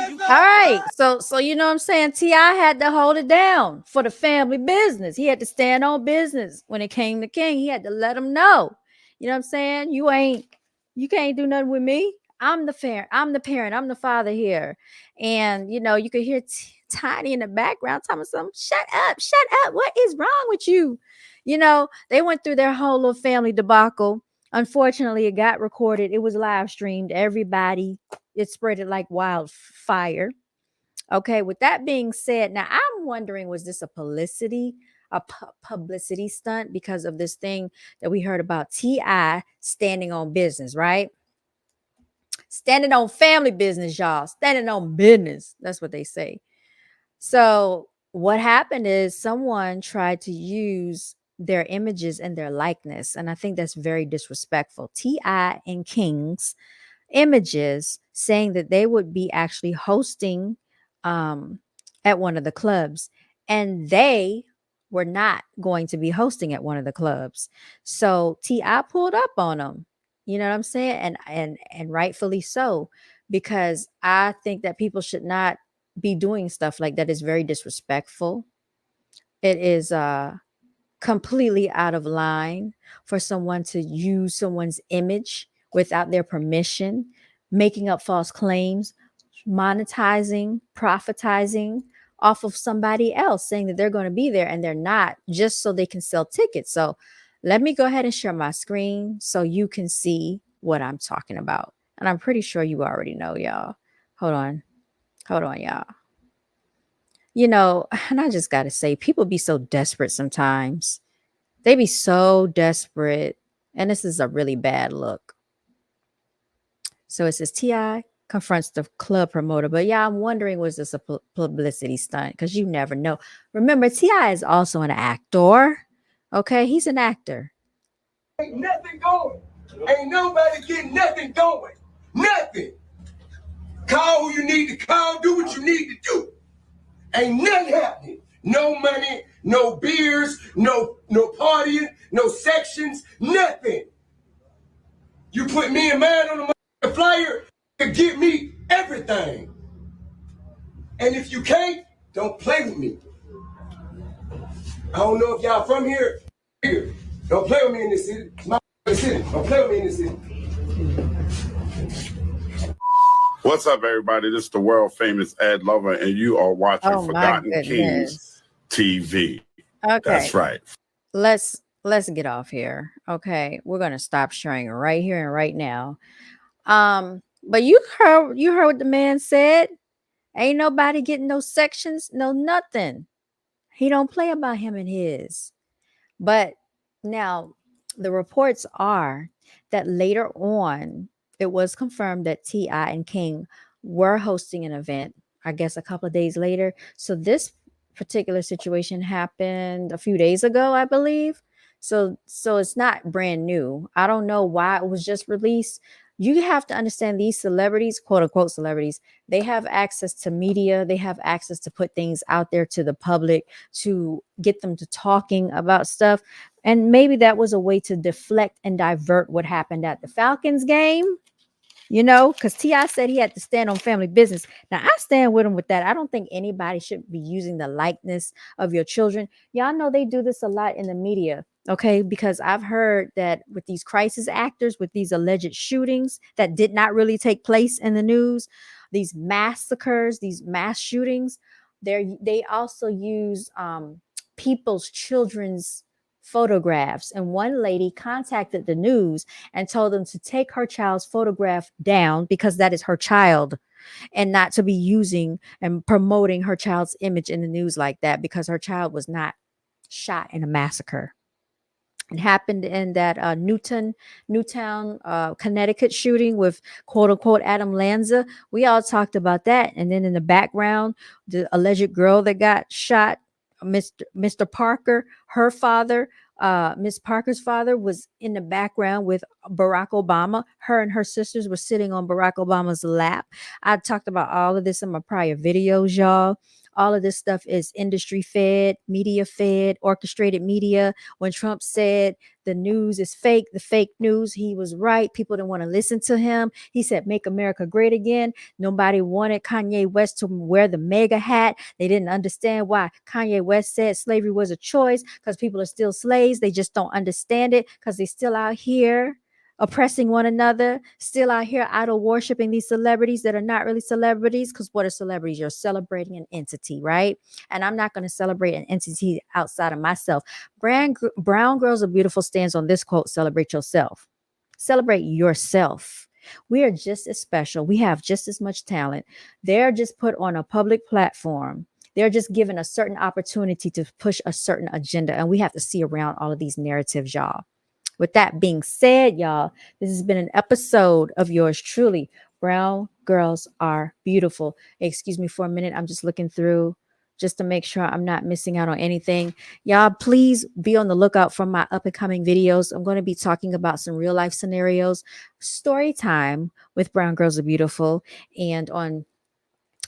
you. All right. So you know what I'm saying? T.I. had to hold it down for the family business. He had to stand on business when it came to King. He had to let him know. You know what I'm saying? You can't do nothing with me. I'm the parent. I'm the father here. And you know, you could hear Tiny in the background telling some, shut up. What is wrong with you? You know, they went through their whole little family debacle. Unfortunately, it got recorded. It was live streamed. Everybody, it spread it like wildfire. Okay, with that being said, now I'm wondering, was this a publicity stunt because of this thing that we heard about T.I. standing on business, right? Standing on family business, y'all. Standing on business. That's what they say. So what happened is someone tried to use their images and their likeness, and I think that's very disrespectful. T.I. and King's images saying that they would be actually hosting at one of the clubs, and they were not going to be hosting at one of the clubs. So T.I. pulled up on them. You know what I'm saying? And rightfully so, because I think that people should not be doing stuff like that. Is very disrespectful. It is completely out of line for someone to use someone's image without their permission, making up false claims, monetizing, profitizing off of somebody else, saying that they're going to be there and they're not, just so they can sell tickets. So Let me go ahead and share my screen so you can see what I'm talking about. And I'm pretty sure you already know, y'all. Hold on. Hold on, y'all. You know, and I just got to say, people be so desperate sometimes. They be so desperate. And this is a really bad look. So it says T.I. confronts the club promoter. But yeah, I'm wondering, was this a publicity stunt? Because you never know. Remember, T.I. is also an actor. Okay, he's an actor. Ain't nothing going. Ain't nobody getting nothing going. Nothing. Call who you need to call. Do what you need to do. Ain't nothing happening. No money, no beers, no partying, no sections, nothing. You put me and mine on the flyer to give me everything. And if you can't, don't play with me. I don't know if y'all from here. Don't play with me in this city. It's my city. Don't play with me in this city. What's up, everybody? This is the world famous Ed Lover, and you are watching Forgotten Kings TV. Okay. That's right. Let's get off here. Okay. We're gonna stop sharing right here and right now. But you heard what the man said. Ain't nobody getting no sections, no nothing. He don't play about him and his. But now the reports are that later on it was confirmed that T.I. and King were hosting an event, I guess a couple of days later. So this particular situation happened a few days ago, I believe. So it's not brand new. I don't know why it was just released. You have to understand these celebrities, quote unquote celebrities, they have access to media. They have access to put things out there to the public, to get them to talking about stuff. And maybe that was a way to deflect and divert what happened at the Falcons game. You know, because T.I. said he had to stand on family business. Now, I stand with him with that. I don't think anybody should be using the likeness of your children. Y'all know they do this a lot in the media, okay? Because I've heard that with these crisis actors, with these alleged shootings that did not really take place in the news, these massacres, these mass shootings, they also use people's children's photographs. And one lady contacted the news and told them to take her child's photograph down because that is her child, and not to be using and promoting her child's image in the news like that, because her child was not shot in a massacre. It happened in that Newtown, Connecticut shooting with quote unquote Adam Lanza. We all talked about that. And then in the background, the alleged girl that got shot, Mr. Parker, her father, Miss Parker's father, was in the background with Barack Obama. Her and her sisters were sitting on Barack Obama's lap. I talked about all of this in my prior videos, y'all. All of this stuff is industry fed, media fed, orchestrated media. When Trump said the news is fake, the fake news, he was right. People didn't want to listen to him. He said, make America great again. Nobody wanted Kanye West to wear the MAGA hat. They didn't understand why Kanye West said slavery was a choice, because people are still slaves. They just don't understand it because they're still out here oppressing one another, still out here idol worshiping these celebrities that are not really celebrities. Because what are celebrities? You're celebrating an entity, right? And I'm not going to celebrate an entity outside of myself. Brown Girls Are Beautiful stands on this quote: celebrate yourself. Celebrate yourself. We are just as special. We have just as much talent. They're just put on a public platform. They're just given a certain opportunity to push a certain agenda. And we have to see around all of these narratives, y'all. With that being said, y'all, this has been an episode of yours truly, Brown Girls Are Beautiful. Excuse me for a minute. I'm just looking through just to make sure I'm not missing out on anything. Y'all, please be on the lookout for my up and coming videos. I'm going to be talking about some real life scenarios, story time with Brown Girls Are Beautiful. And on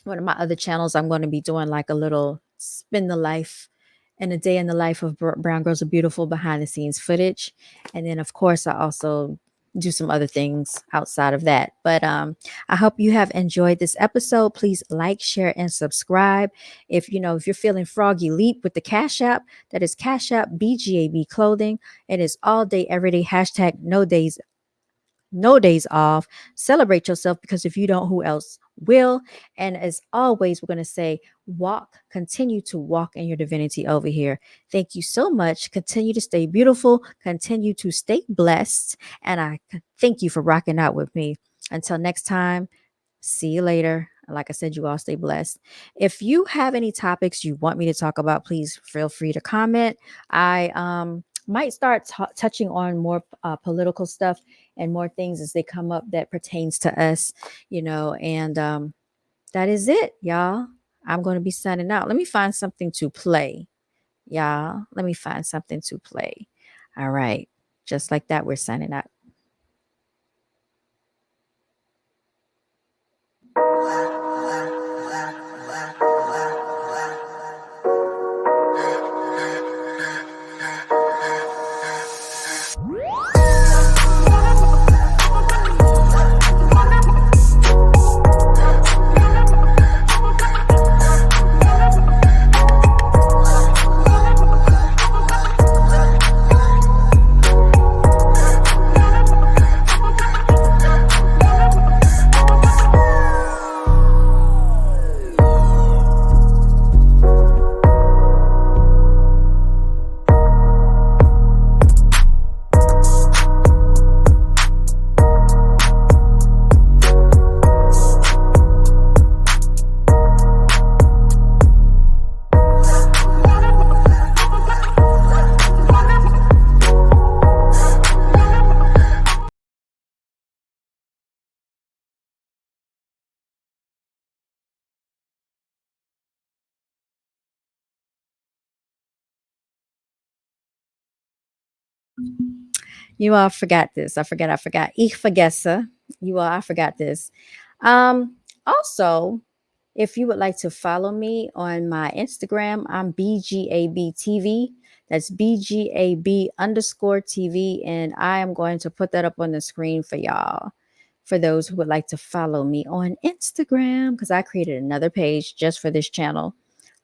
one of my other channels, I'm going to be doing like a little spin the life and a day in the life of Brown Girls Are Beautiful behind the scenes footage. And then of course I also do some other things outside of that. But I hope you have enjoyed this episode. Please like, share, and subscribe. If you're feeling froggy, leap with the Cash App. That is Cash App BGAB Clothing. It is all day, every day, hashtag no days off. Celebrate yourself, because if you don't, who else will. And as always, we're going to say, continue to walk in your divinity over here. Thank you so much. Continue to stay beautiful, continue to stay blessed. And I thank you for rocking out with me. Until next time, see you later. Like I said, you all stay blessed. If you have any topics you want me to talk about, please feel free to comment. I might start touching on more political stuff and more things as they come up that pertains to us, and that is it, y'all. I'm going to be signing out. Let me find something to play, y'all. Let me find something to play. All right. Just like that, we're signing out. You all forgot this. I forgot. Ich vergesse. You all, I forgot this. Also, if you would like to follow me on my Instagram, I'm BGABTV. That's BGAB_TV. And I am going to put that up on the screen for y'all. For those who would like to follow me on Instagram, because I created another page just for this channel.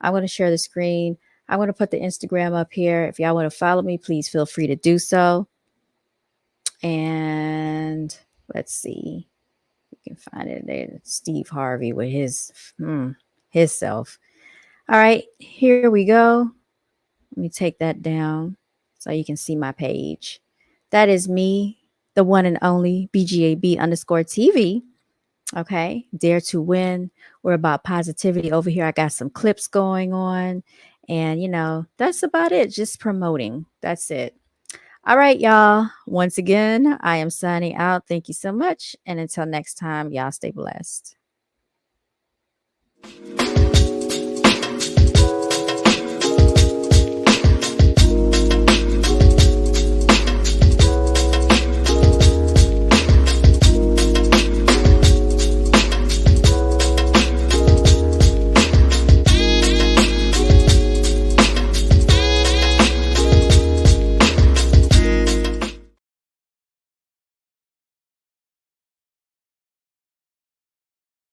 I'm going to share the screen. I'm going to put the Instagram up here. If y'all want to follow me, please feel free to do so. And let's see. You can find it there. Steve Harvey with his self. All right, here we go. Let me take that down so you can see my page. That is me, the one and only BGAB_TV. Okay, Dare to Win. We're about positivity over here. I got some clips going on. And, that's about it. Just promoting. That's it. All right, y'all. Once again, I am signing out. Thank you so much. And until next time, y'all stay blessed.